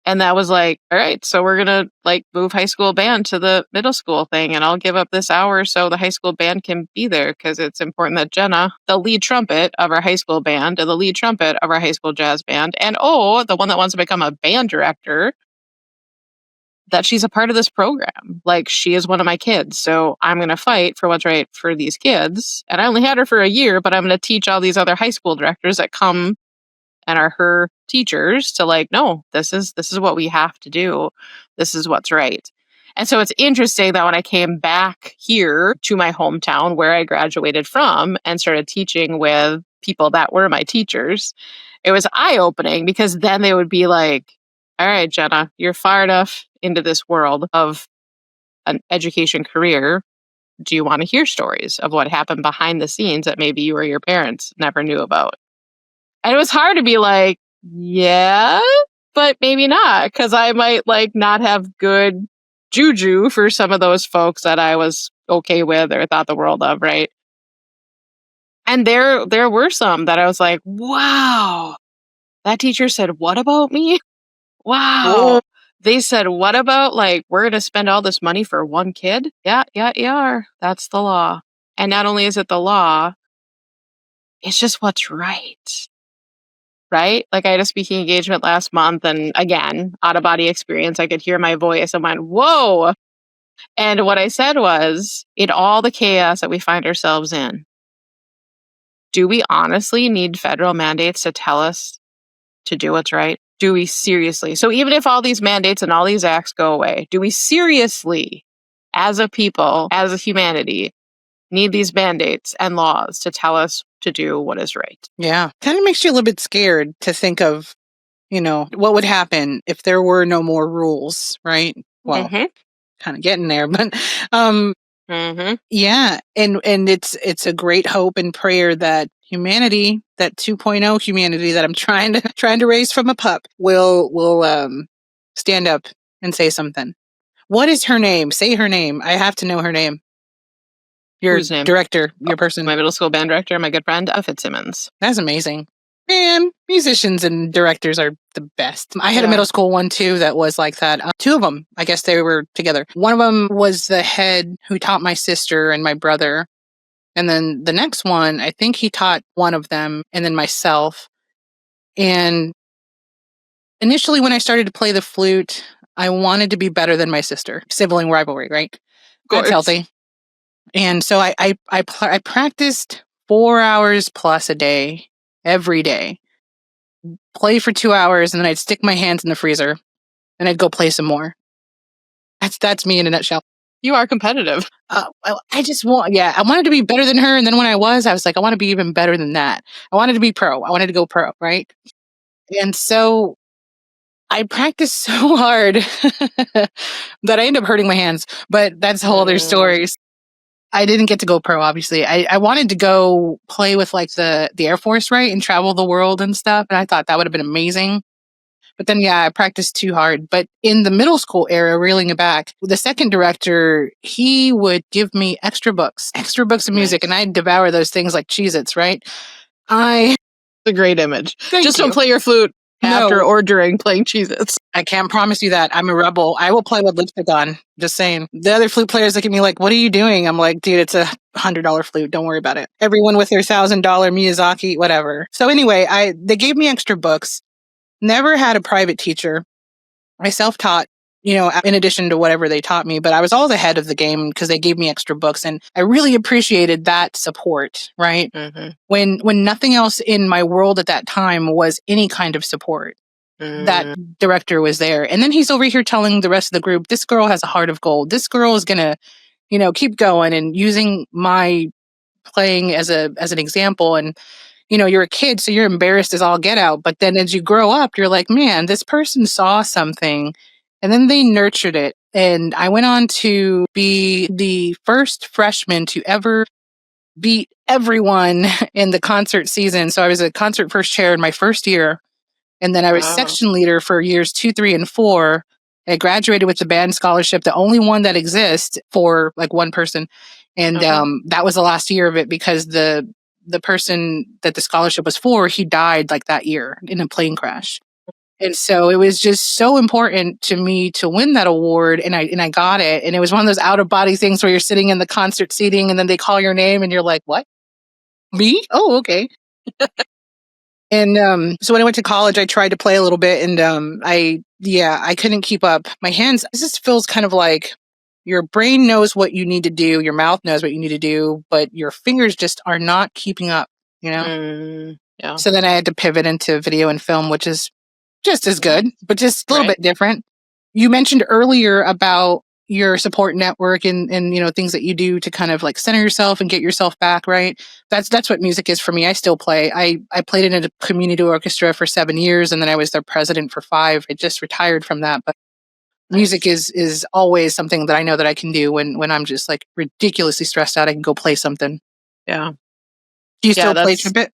And that was like, all right, so we're going to move high school band to the middle school thing. And I'll give up this hour so the high school band can be there, because it's important that Jenna, the lead trumpet of our high school band and the lead trumpet of our high school jazz band, and the one that wants to become a band director, that she's a part of this program. She is one of my kids. So I'm going to fight for what's right for these kids. And I only had her for a year, but I'm going to teach all these other high school directors that come and are her teachers to no, this is what we have to do. This is what's right. And so it's interesting that when I came back here to my hometown where I graduated from and started teaching with people that were my teachers, it was eye-opening, because then they would be like, all right, Jenna, you're far enough into this world of an education career Do you want to hear stories of what happened behind the scenes that maybe you or your parents never knew about? And it was hard to be like, yeah, but maybe not, because I might like not have good juju for some of those folks that I was okay with or thought the world of, right? And there were some that I was like, wow, that teacher said, what about me? Wow. They said, what about like, we're going to spend all this money for one kid? Yeah, you are. That's the law. And not only is it the law, it's just what's right. Right? Like I had a speaking engagement last month, and again, out of body experience, I could hear my voice and went, whoa. And what I said was, in all the chaos that we find ourselves in, do we honestly need federal mandates to tell us to do what's right? Do we seriously? So even if all these mandates and all these acts go away, do we seriously, as a people, as a humanity, need these mandates and laws to tell us to do what is right? Yeah. Kind of makes you a little bit scared to think of, what would happen if there were no more rules, right? Well, kind of getting there, but yeah, and it's a great hope and prayer that humanity, that 2.0 humanity that I'm trying to raise from a pup, will stand up and say something. What is her name? Say her name. I have to know her name. Your Whose name? director, your person. My middle school band director, my good friend, Fitzsimmons. That's amazing. Man, musicians and directors are the best. I had a middle school one too that was like that. Two of them, I guess they were together. One of them was the head who taught my sister and my brother. And then the next one, I think he taught one of them and then myself. And initially when I started to play the flute, I wanted to be better than my sister. Sibling rivalry, right? That's healthy. And so I practiced 4 hours plus a day, every day. Play for 2 hours, and then I'd stick my hands in the freezer, and I'd go play some more. That's me in a nutshell. You are competitive. I wanted to be better than her, and then when I was like, I want to be even better than that. I wanted to be pro. I wanted to go pro, right? And so I practiced so hard that I ended up hurting my hands, but that's a whole other story. I didn't get to go pro, obviously. I wanted to go play with like the Air Force, right? And travel the world and stuff. And I thought that would have been amazing. But then, I practiced too hard. But in the middle school era, reeling it back, the second director, he would give me extra books of music. And I'd devour those things like Cheez-Its, right? It's a great image. Just don't play your flute after or during playing Cheez-Its. I can't promise you that. I'm a rebel. I will play with lipstick on. Just saying. The other flute players look at me like, what are you doing? I'm like, dude, it's $100 flute. Don't worry about it. Everyone with their $1,000 Miyazaki, whatever. So anyway, they gave me extra books. Never had a private teacher. I self-taught, in addition to whatever they taught me, but I was all the head of the game because they gave me extra books, and I really appreciated that support, right? When nothing else in my world at that time was any kind of support. That director was there. And then he's over here telling the rest of the group, this girl has a heart of gold. This girl is going to, keep going, and using my playing as an example. And, you're a kid, so you're embarrassed as all get out. But then as you grow up, you're like, man, this person saw something and then they nurtured it. And I went on to be the first freshman to ever beat everyone in the concert season. So I was a concert first chair in my first year. And then I was section leader for years 2, 3, and 4. I graduated with the band scholarship, the only one that exists for like one person. And that was the last year of it because the person that the scholarship was for, he died like that year in a plane crash. And so it was just so important to me to win that award. And I got it. And it was one of those out of body things where you're sitting in the concert seating and then they call your name and you're like, what? Me? Oh, okay. And so when I went to college, I tried to play a little bit, and I couldn't keep up. My hands, it just feels kind of like your brain knows what you need to do, your mouth knows what you need to do, but your fingers just are not keeping up, So then I had to pivot into video and film, which is just as good, but just a little bit different. You mentioned earlier about your support network and things that you do to kind of like center yourself and get yourself back, right? That's what music is for me. I still play. I played in a community orchestra for 7 years, and then I was their president for 5. I just retired from that, but Music is always something that I know that I can do when I'm just like ridiculously stressed out. I can go play something. Yeah. Do you Yeah, still play that's trumpet?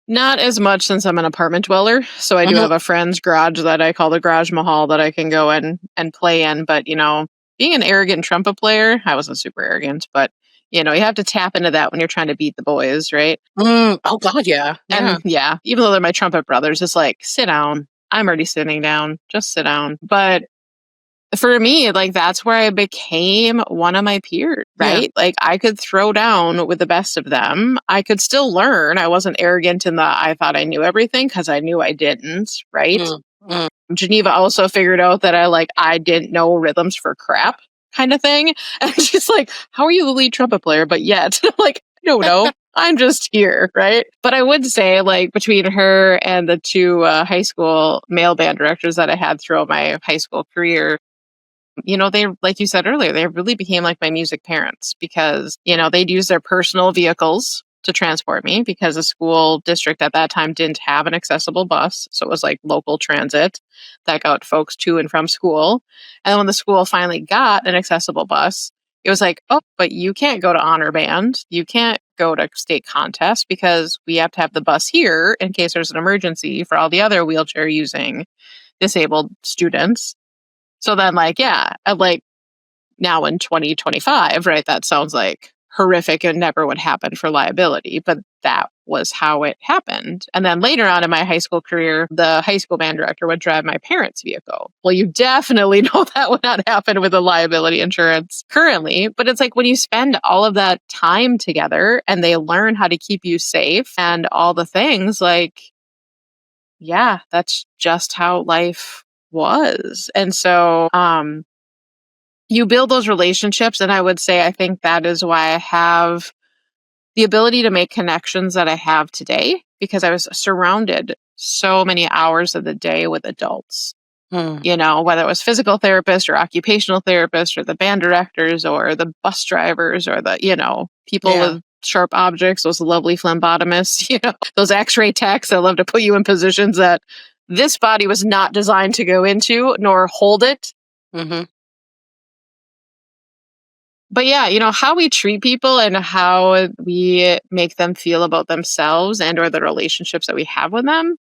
not as much since I'm an apartment dweller. So I do have a friend's garage that I call the garage mahal that I can go in and play in. But, being an arrogant trumpet player, I wasn't super arrogant, but, you have to tap into that when you're trying to beat the boys, right? Oh God, yeah. And yeah, even though they're my trumpet brothers, it's like, sit down. I'm already sitting down. Just sit down. But for me, like that's where I became one of my peers, Yeah. right? Like I could throw down with the best of them. I could still learn. I wasn't arrogant in the I thought I knew everything because I knew I didn't, right? Geneva also figured out that I didn't know rhythms for crap kind of thing. And she's like, how are you the lead trumpet player? But yet, I'm like, I don't know. I'm just here, right? But I would say, like, between her and the two high school male band directors that I had throughout my high school career, they, like you said earlier, they really became like my music parents because, they'd use their personal vehicles to transport me because the school district at that time didn't have an accessible bus. So it was like local transit that got folks to and from school. And when the school finally got an accessible bus, it was like, oh, but you can't go to honor band. You can't go to state contest because we have to have the bus here in case there's an emergency for all the other wheelchair using disabled students. So then, now in 2025, right, that sounds like horrific and never would happen for liability, but that was how it happened. And then later on in my high school career, the high school band director would drive my parents' vehicle. Well, you definitely know that would not happen with a liability insurance currently, but it's like when you spend all of that time together and they learn how to keep you safe and all the things, like, yeah, that's just how life was. And so, you build those relationships. And I would say, I think that is why I have the ability to make connections that I have today because I was surrounded so many hours of the day with adults, whether it was physical therapists or occupational therapists or the band directors or the bus drivers or the, people with sharp objects, those lovely phlebotomists, those x-ray techs that love to put you in positions that this body was not designed to go into nor hold it. But yeah, how we treat people and how we make them feel about themselves and or the relationships that we have with them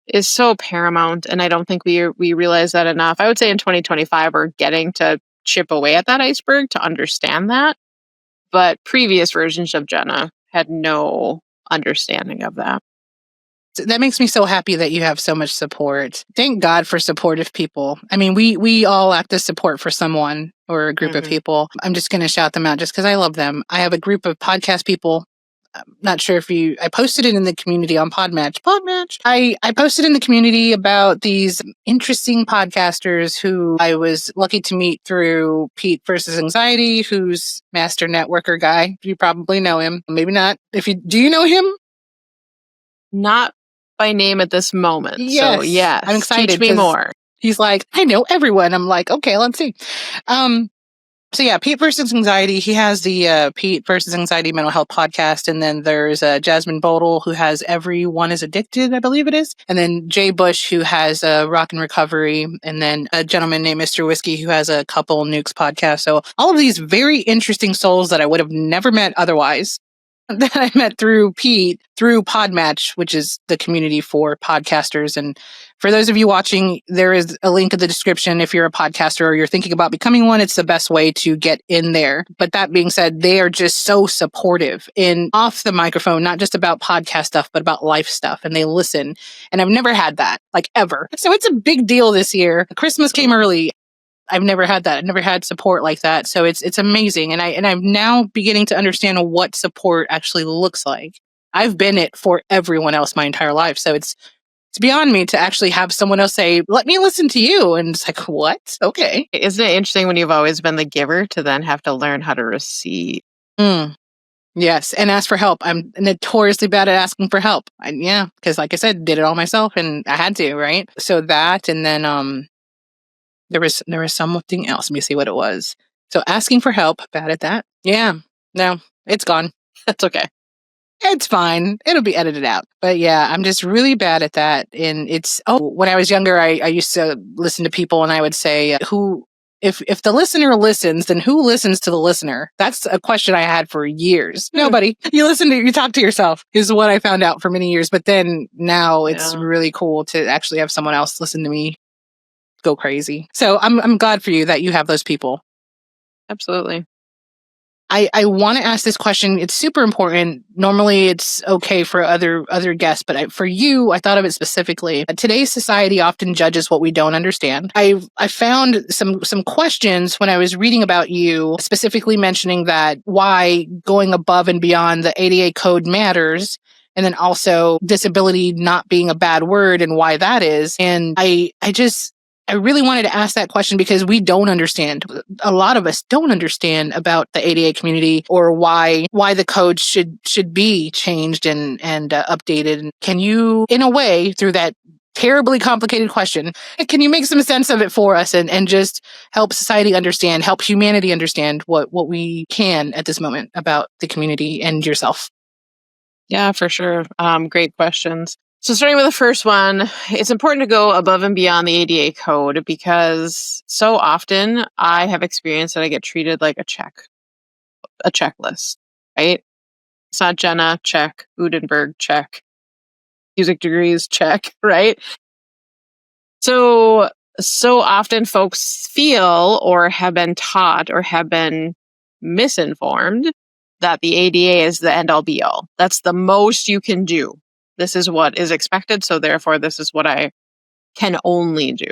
is so paramount. And I don't think we realize that enough. I would say in 2025, we're getting to chip away at that iceberg to understand that. But previous versions of Jenna had no understanding of that. That makes me so happy that you have so much support. Thank God for supportive people. I mean, we all act as support for someone or a group of people. I'm just going to shout them out just because I love them. I have a group of podcast people. I'm not sure if I posted it in the community on Podmatch. I posted in the community about these interesting podcasters who I was lucky to meet through Pete versus Anxiety, who's master networker guy. You probably know him. Maybe not. Do you know him? Not by name at this moment. Yes. So yes, I'm excited. Teach me more. He's like, I know everyone. I'm like, okay, let's see. So yeah, Pete versus Anxiety. He has the Pete versus Anxiety mental health podcast, and then there's Jasmine Bodel who has Everyone is Addicted, I believe it is, and then Jay Bush who has Rock and Recovery, and then a gentleman named Mr. Whiskey who has a couple Nukes podcast. So all of these very interesting souls that I would have never met otherwise. That I met through Pete, through Podmatch, which is the community for podcasters. And for those of you watching, there is a link in the description. If you're a podcaster or you're thinking about becoming one, it's the best way to get in there. But that being said, they are just so supportive in off the microphone, not just about podcast stuff, but about life stuff. And they listen. And I've never had that, like ever. So it's a big deal this year. Christmas came early. I've never had that. I've never had support like that. So it's amazing. And I'm now beginning to understand what support actually looks like. I've been it for everyone else my entire life. So it's beyond me to actually have someone else say, let me listen to you. And it's like, what? Okay. Isn't it interesting when you've always been the giver to then have to learn how to receive? Yes. And ask for help. I'm notoriously bad at asking for help. Because like I said, did it all myself and I had to, right? So that, and then, there was something else. Let me see what it was. So asking for help, bad at that. Yeah. No, it's gone. That's okay. It's fine. It'll be edited out. But yeah, I'm just really bad at that. And when I was younger, I used to listen to people and I would say, if the listener listens, then who listens to the listener? That's a question I had for years. Nobody. You talk to yourself is what I found out for many years. But then now it's really cool to actually have someone else listen to me go crazy. So I'm glad for you that you have those people. Absolutely. I want to ask this question. It's super important. Normally it's okay for other guests, but for you, I thought of it specifically. Today's society often judges what we don't understand. I found some questions when I was reading about you, specifically mentioning that why going above and beyond the ADA code matters. And then also disability not being a bad word and why that is. And I really wanted to ask that question because we don't understand. A lot of us don't understand about the ADA community or why the code should be changed and updated. Can you, in a way, through that terribly complicated question, can you make some sense of it for us and just help society understand, help humanity understand what we can at this moment about the community and yourself? Yeah, for sure. Great questions. So starting with the first one, it's important to go above and beyond the ADA code because so often I have experienced that I get treated like a checklist, right? It's not Jenna, check. Udenberg, check. Music degrees, check, right? So often folks feel or have been taught or have been misinformed that the ADA is the end all be all. That's the most you can do. This is what is expected, so therefore this is what I can only do.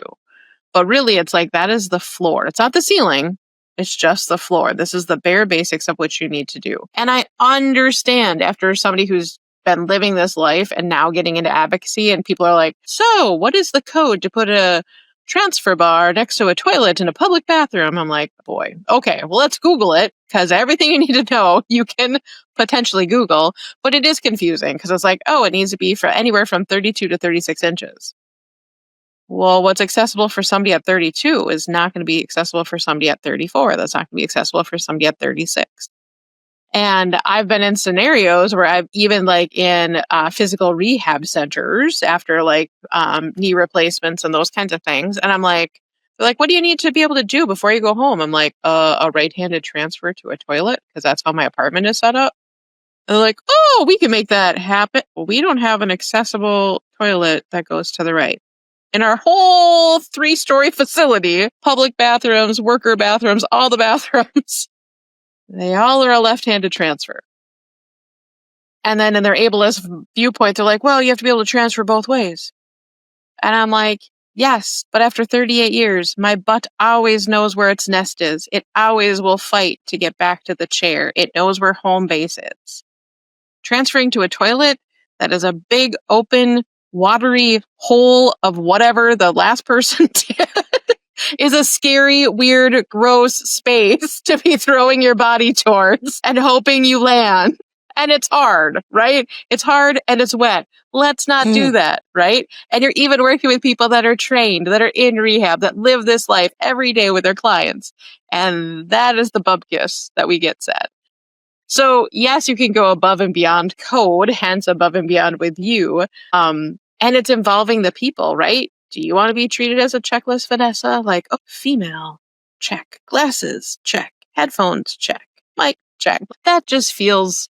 But really, it's like that is the floor. It's not the ceiling. It's just the floor. This is the bare basics of what you need to do. And I understand after somebody who's been living this life and now getting into advocacy, and people are like, so what is the code to put a transfer bar next to a toilet in a public bathroom? I'm like, boy, okay, well, let's Google it because everything you need to know, you can potentially Google, but it is confusing because it's like, oh, it needs to be for anywhere from 32 to 36 inches. Well, what's accessible for somebody at 32 is not going to be accessible for somebody at 34. That's not going to be accessible for somebody at 36. And I've been in scenarios where I've even like in physical rehab centers after like knee replacements and those kinds of things. And I'm like, they're like, what do you need to be able to do before you go home? I'm like, a right-handed transfer to a toilet because that's how my apartment is set up. And they're like, oh, we can make that happen. Well, we don't have an accessible toilet that goes to the right. In our whole 3-story facility, public bathrooms, worker bathrooms, all the bathrooms, they all are a left-handed transfer. And then in their ableist viewpoint, they're like, well, you have to be able to transfer both ways. And I'm like, yes, but after 38 years, my butt always knows where its nest is. It always will fight to get back to the chair. It knows where home base is. Transferring to a toilet that is a big, open, watery hole of whatever the last person did is a scary, weird, gross space to be throwing your body towards and hoping you land. And it's hard, right? It's hard and it's wet. Let's not do that, right? And you're even working with people that are trained, that are in rehab, that live this life every day with their clients. And that is the bupkis that we get set. So yes, you can go above and beyond code, hence above and beyond with you. And it's involving the people, right? Do you want to be treated as a checklist, Vanessa? Like, oh, female, check. Glasses, check. Headphones, check. Mic, check. That just feels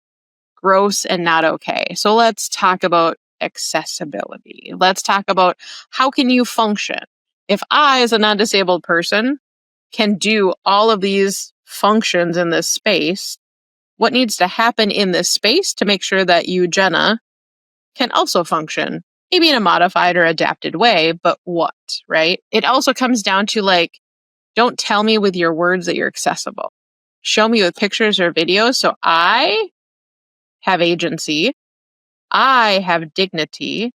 gross and not okay. So let's talk about accessibility. Let's talk about how can you function? If I, as a non-disabled person, can do all of these functions in this space, what needs to happen in this space to make sure that you, Jenna, can also function, maybe in a modified or adapted way, but what, right? It also comes down to like, don't tell me with your words that you're accessible. Show me with pictures or videos so I have agency, I have dignity,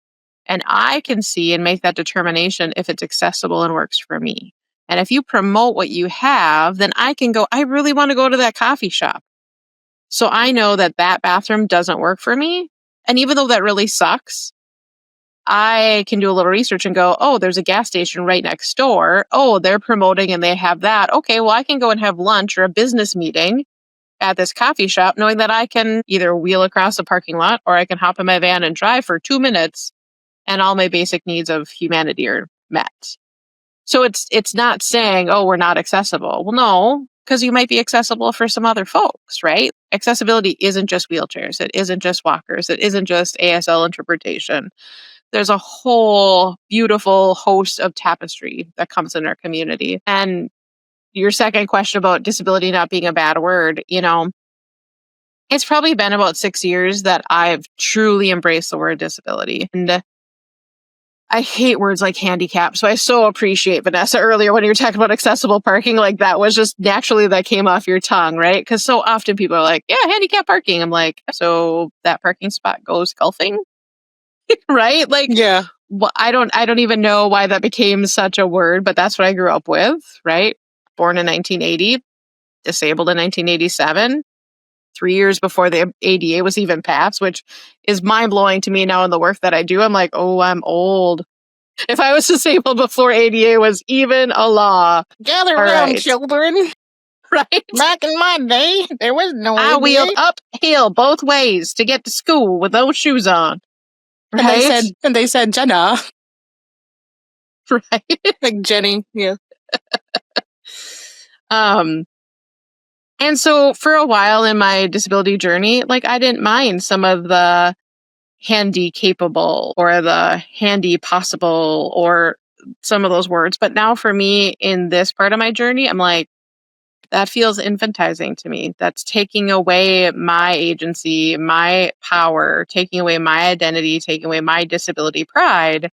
and I can see and make that determination if it's accessible and works for me. And if you promote what you have, then I can go, I really want to go to that coffee shop. So I know that that bathroom doesn't work for me. And even though that really sucks, I can do a little research and go, oh, there's a gas station right next door. Oh, they're promoting and they have that. Okay, well, I can go and have lunch or a business meeting at this coffee shop knowing that I can either wheel across the parking lot or I can hop in my van and drive for 2 minutes and all my basic needs of humanity are met. So it's not saying, oh, we're not accessible. Well, no, because you might be accessible for some other folks, right? Accessibility isn't just wheelchairs. It isn't just walkers. It isn't just ASL interpretation. There's a whole beautiful host of tapestry that comes in our community. And your second question about disability not being a bad word, it's probably been about 6 years that I've truly embraced the word disability. And I hate words like handicap. So I so appreciate, Vanessa, earlier when you were talking about accessible parking, like that was just naturally that came off your tongue, right? Because so often people are like, yeah, handicap parking. I'm like, so that parking spot goes golfing, right? Like, Yeah. I don't even know why that became such a word, but that's what I grew up with, right? Born in 1980, disabled in 1987. 3 years before the ADA was even passed, which is mind blowing to me now in the work that I do. I'm like, oh, I'm old. If I was disabled before ADA was even a law. Gather All around, right. children. Right? Back in my day, there was no I ADA. wheeled uphill both ways to get to school with those shoes on. Right? And they said Jenna. Right? Like Jenny. Yeah. And so for a while in my disability journey, like I didn't mind some of the handy capable or the handy possible or some of those words. But now for me in this part of my journey, I'm like, that feels infantizing to me. That's taking away my agency, my power, taking away my identity, taking away my disability pride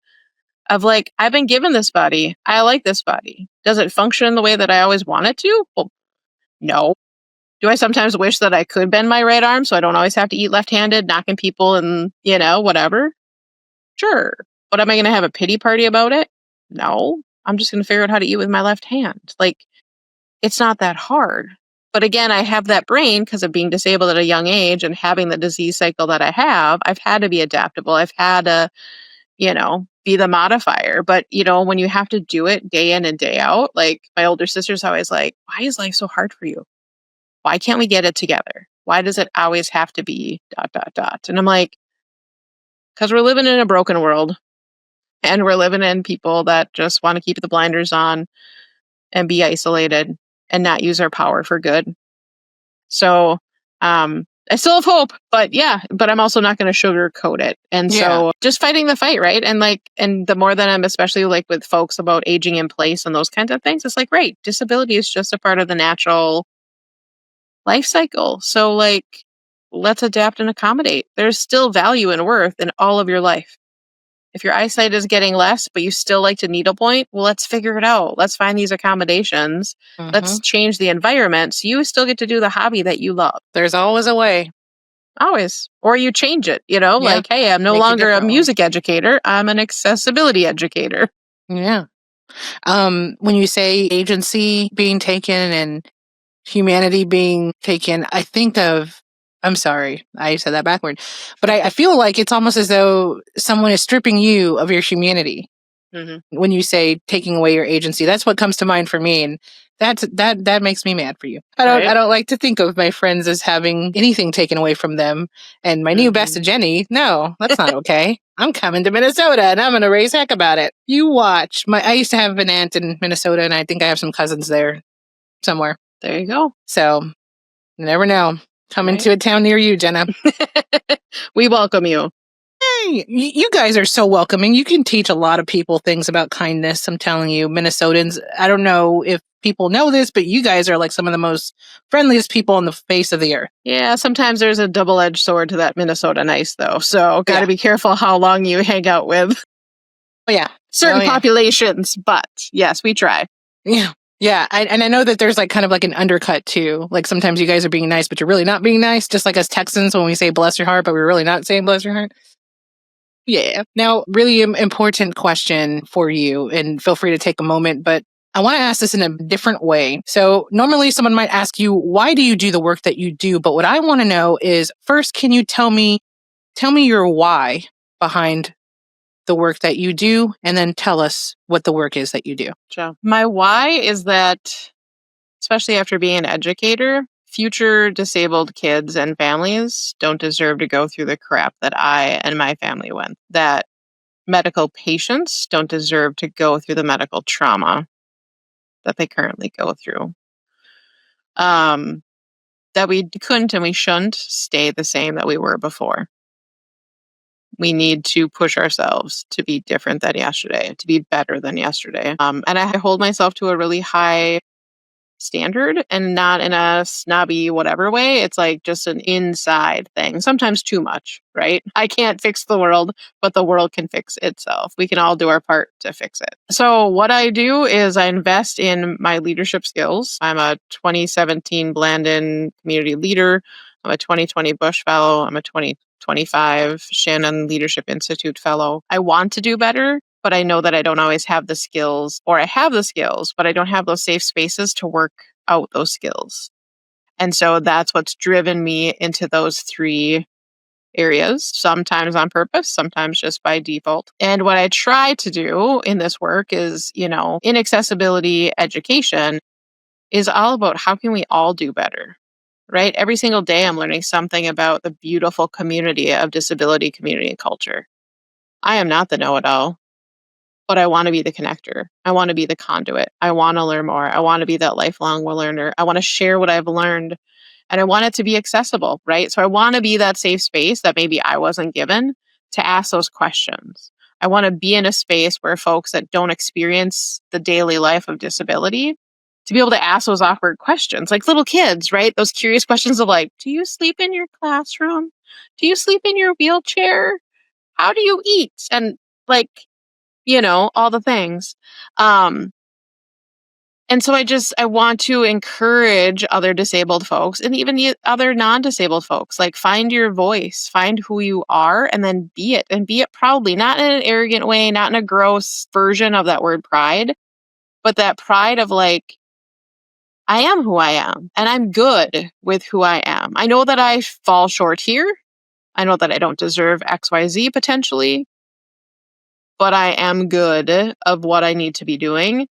of like, I've been given this body. I like this body. Does it function the way that I always want it to? Well, no. Do I sometimes wish that I could bend my right arm so I don't always have to eat left-handed, knocking people and, whatever? Sure. But am I going to have a pity party about it? No. I'm just going to figure out how to eat with my left hand. Like, it's not that hard. But again, I have that brain because of being disabled at a young age and having the disease cycle that I have. I've had to be adaptable. I've had to, be the modifier. But, when you have to do it day in and day out, like my older sister's always like, why is life so hard for you? Why can't we get it together? Why does it always have to be ... And I'm like, because we're living in a broken world and we're living in people that just want to keep the blinders on and be isolated and not use our power for good. So I still have hope, but I'm also not going to sugarcoat it. And so just fighting the fight, right? And the more that I'm especially like with folks about aging in place and those kinds of things, it's like, right, disability is just a part of the natural life cycle. So like, let's adapt and accommodate. There's still value and worth in all of your life. If your eyesight is getting less, but you still like to needlepoint, well, let's figure it out. Let's find these accommodations. Mm-hmm. Let's change the environment so you still get to do the hobby that you love. There's always a way. Always. Or you change it, like, hey, I'm no longer a music educator. I'm an accessibility educator. Yeah. When you say agency being taken and humanity being taken, I think of, I'm sorry, I said that backward, but I feel like it's almost as though someone is stripping you of your humanity. Mm-hmm. When you say taking away your agency, that's what comes to mind for me. And that makes me mad for you. I don't like to think of my friends as having anything taken away from them. And my new best Jenny, no, that's not okay. I'm coming to Minnesota and I'm going to raise heck about it. You watch. I used to have an aunt in Minnesota and I think I have some cousins there somewhere. There you go. So you never know. Coming to a town near you, Jenna. We welcome you. Hey, you guys are so welcoming. You can teach a lot of people things about kindness. I'm telling you, Minnesotans, I don't know if people know this, but you guys are like some of the most friendliest people on the face of the earth. Yeah, sometimes there's a double-edged sword to that Minnesota nice, though. So got to be careful how long you hang out with certain populations. But yes, we try. Yeah. Yeah. And I know that there's like kind of like an undercut too. Like sometimes you guys are being nice, but you're really not being nice. Just like us Texans when we say bless your heart, but we're really not saying bless your heart. Yeah. Now, really important question for you, and feel free to take a moment, but I want to ask this in a different way. So normally someone might ask you, why do you do the work that you do? But what I want to know is, first, can you tell me your why behind the work that you do, and then tell us what the work is that you do. Sure. My why is that, especially after being an educator, Future disabled kids and families don't deserve to go through the crap that I and my family went. That medical patients don't deserve to go through the medical trauma that they currently go through. That we couldn't and we shouldn't stay the same that we were before. We need to push ourselves to be different than yesterday, to be better than yesterday. And I hold myself to a really high standard, and not in a snobby whatever way. It's like just an inside thing, sometimes too much, right? I can't fix the world, but the world can fix itself. We can all do our part to fix it. So what I do is I invest in my leadership skills. I'm a 2017 Blandon community leader. I'm a 2020 Bush fellow. I'm a 2025 Shannon Leadership Institute fellow. I want to do better, but I know that I don't always have the skills, or I have the skills, but I don't have those safe spaces to work out those skills. And so that's what's driven me into those 3 areas, sometimes on purpose, sometimes just by default. And what I try to do in this work is, in accessibility education is all about how can we all do better, right? Every single day I'm learning something about the beautiful community of disability community and culture. I am not the know-it-all, but I want to be the connector. I want to be the conduit. I want to learn more. I want to be that lifelong learner. I want to share what I've learned, and I want it to be accessible, right? So I want to be that safe space that maybe I wasn't given to ask those questions. I want to be in a space where folks that don't experience the daily life of disability to be able to ask those awkward questions, like little kids, right? Those curious questions of like, do you sleep in your classroom? Do you sleep in your wheelchair? How do you eat? And like, all the things. And so I want to encourage other disabled folks and even the other non-disabled folks, like find your voice, find who you are, and then be it, and be it proudly, not in an arrogant way, not in a gross version of that word pride, but that pride of like, I am who I am and I'm good with who I am. I know that I fall short here. I know that I don't deserve XYZ potentially, but I am good of what I need to be doing.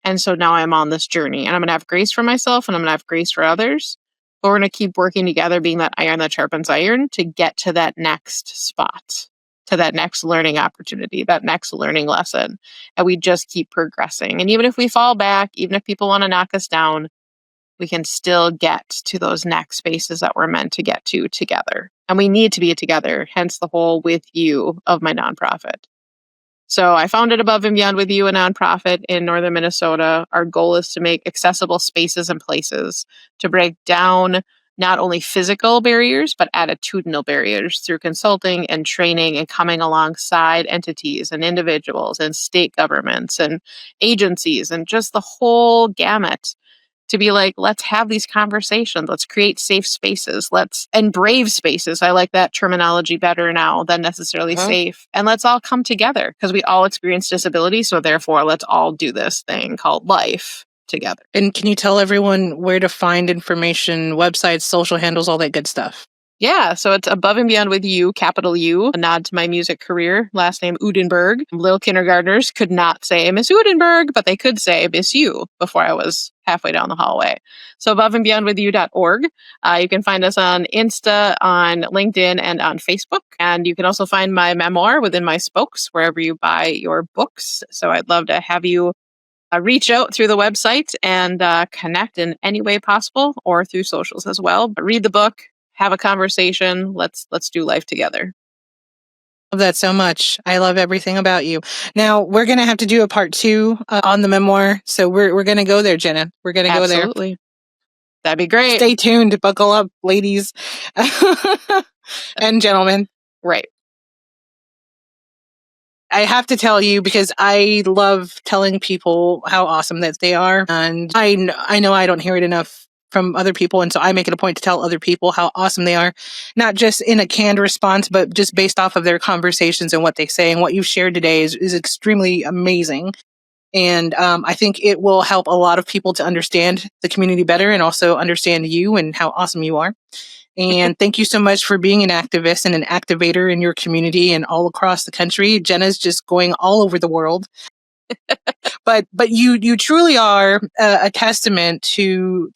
And so now I'm on this journey, and I'm going to have grace for myself and I'm going to have grace for others. But we're going to keep working together, being that iron that sharpens iron, to get to that next spot, to that next learning opportunity, that next learning lesson. And we just keep progressing. And even if we fall back, even if people want to knock us down, we can still get to those next spaces that we're meant to get to together. And we need to be together, hence the whole with you of my nonprofit. So I founded Above and Beyond with You, a nonprofit in northern Minnesota. Our goal is to make accessible spaces and places to break down not only physical barriers, but attitudinal barriers through consulting and training and coming alongside entities and individuals and state governments and agencies and just the whole gamut to be like, let's have these conversations. Let's create safe spaces. And brave spaces. I like that terminology better now than necessarily safe. And let's all come together because we all experience disability. So therefore, let's all do this thing called life together. And can you tell everyone where to find information, websites, social handles, all that good stuff? Yeah, so it's Above and Beyond with You, capital U, a nod to my music career, last name Udenberg. Little kindergartners could not say Miss Udenberg, but they could say Miss U before I was halfway down the hallway. So aboveandbeyondwithyou.org. You can find us on Insta, on LinkedIn, and on Facebook. And you can also find my memoir within my spokes, wherever you buy your books. So I'd love to have you reach out through the website and connect in any way possible, or through socials as well. But read the book. Have a conversation. Let's do life together. Love that so much. I love everything about you. Now we're going to have to do a part 2 on the memoir. So we're going to go there, Jenna. We're going to go there. Absolutely. That'd be great. Stay tuned. Buckle up, ladies and gentlemen. Right. I have to tell you, because I love telling people how awesome that they are. And I know I don't hear it enough from other people. And so I make it a point to tell other people how awesome they are, not just in a canned response, but just based off of their conversations and what they say. And what you've shared today is extremely amazing. And I think it will help a lot of people to understand the community better and also understand you and how awesome you are. And thank you so much for being an activist and an activator in your community and all across the country. Jenna's just going all over the world. But you truly are a testament to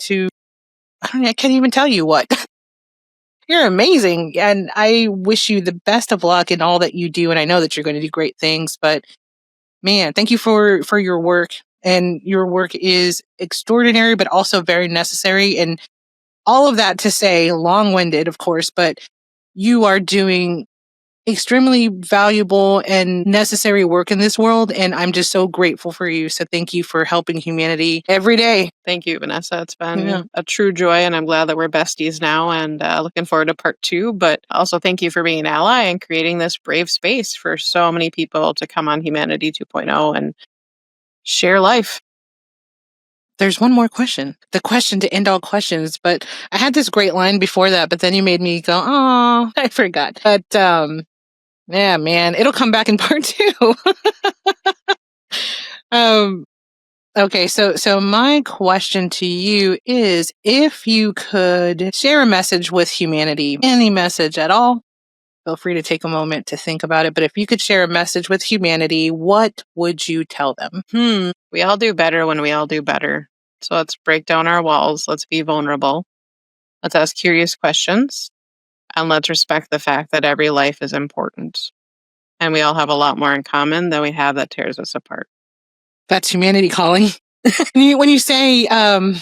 I can't even tell you what. You're amazing. And I wish you the best of luck in all that you do. And I know that you're going to do great things, but man, thank you for your work. And your work is extraordinary, but also very necessary. And all of that to say, long-winded, of course, but you are doing extremely valuable and necessary work in this world. And I'm just so grateful for you. So thank you for helping humanity every day. Thank you, Vanessa. It's been a true joy, and I'm glad that we're besties now, and looking forward to part 2. But also thank you for being an ally and creating this brave space for so many people to come on Humanity 2.0 and share life. There's one more question, the question to end all questions, but I had this great line before that, but then you made me go, oh, I forgot. But yeah, man, it'll come back in part 2. Okay, so my question to you is, if you could share a message with humanity, any message at all, feel free to take a moment to think about it. But if you could share a message with humanity, what would you tell them? We all do better when we all do better. So let's break down our walls. Let's be vulnerable. Let's ask curious questions. And let's respect the fact that every life is important. And we all have a lot more in common than we have that tears us apart. That's humanity calling. When you say, oh,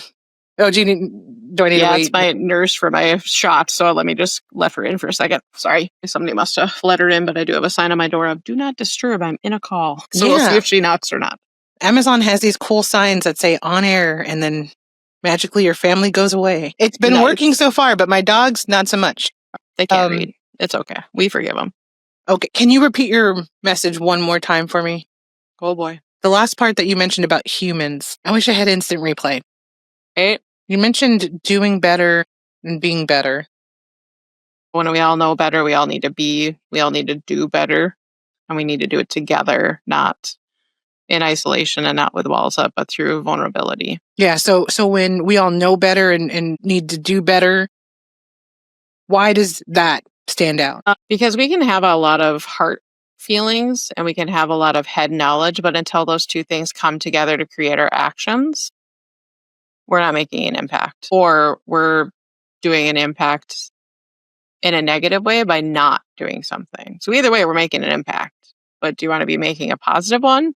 Jeannie, do I need to wait? It's my nurse for my shot, so let me just let her in for a second. Sorry, somebody must have let her in, but I do have a sign on my door of "Do not disturb." I'm in a call, so we'll see if she knocks or not. Amazon has these cool signs that say "on air," and then magically your family goes away. It's been working so far, but my dogs not so much. They can't read. It's okay. We forgive them. Okay, can you repeat your message one more time for me? Oh boy. The last part that you mentioned about humans. I wish I had instant replay. Right? You mentioned doing better and being better. When we all know better, we all need to do better, and we need to do it together, not in isolation and not with walls up, but through vulnerability. Yeah, so when we all know better and need to do better, why does that stand out? Because we can have a lot of heart feelings and we can have a lot of head knowledge, but until those two things come together to create our actions, we're not making an impact, or we're doing an impact in a negative way by not doing something. So either way, we're making an impact, but do you want to be making a positive one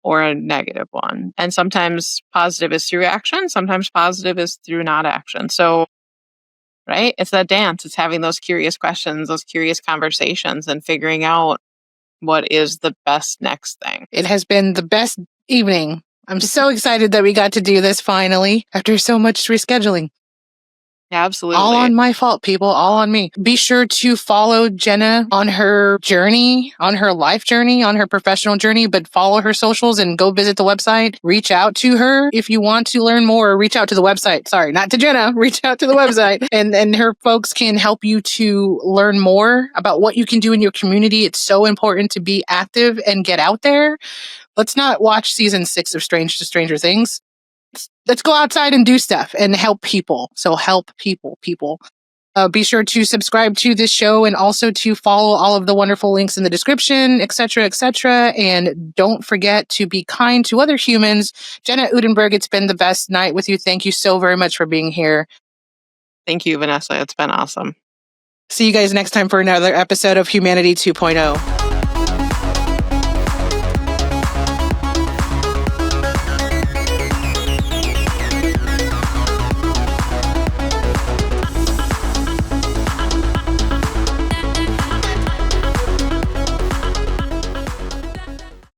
or a negative one? And sometimes positive is through action. Sometimes positive is through not action. So, right? It's that dance. It's having those curious questions, those curious conversations, and figuring out what is the best next thing. It has been the best evening. I'm so excited that we got to do this finally after so much rescheduling. Absolutely. All on my fault, people. All on me. Be sure to follow Jenna on her journey, on her life journey, on her professional journey, but follow her socials and go visit the website. Reach out to her if you want to learn more. Reach out to the website. Sorry, not to Jenna. Reach out to the website. And her folks can help you to learn more about what you can do in your community. It's so important to be active and get out there. Let's not watch season 6 of Stranger Things. Let's go outside and do stuff and help people. So help people. Be sure to subscribe to this show and also to follow all of the wonderful links in the description, etc., etc. And don't forget to be kind to other humans. Jenna Udenberg, it's been the best night with you. Thank you so very much for being here. Thank you, Vanessa. It's been awesome. See you guys next time for another episode of Humanity 2.0.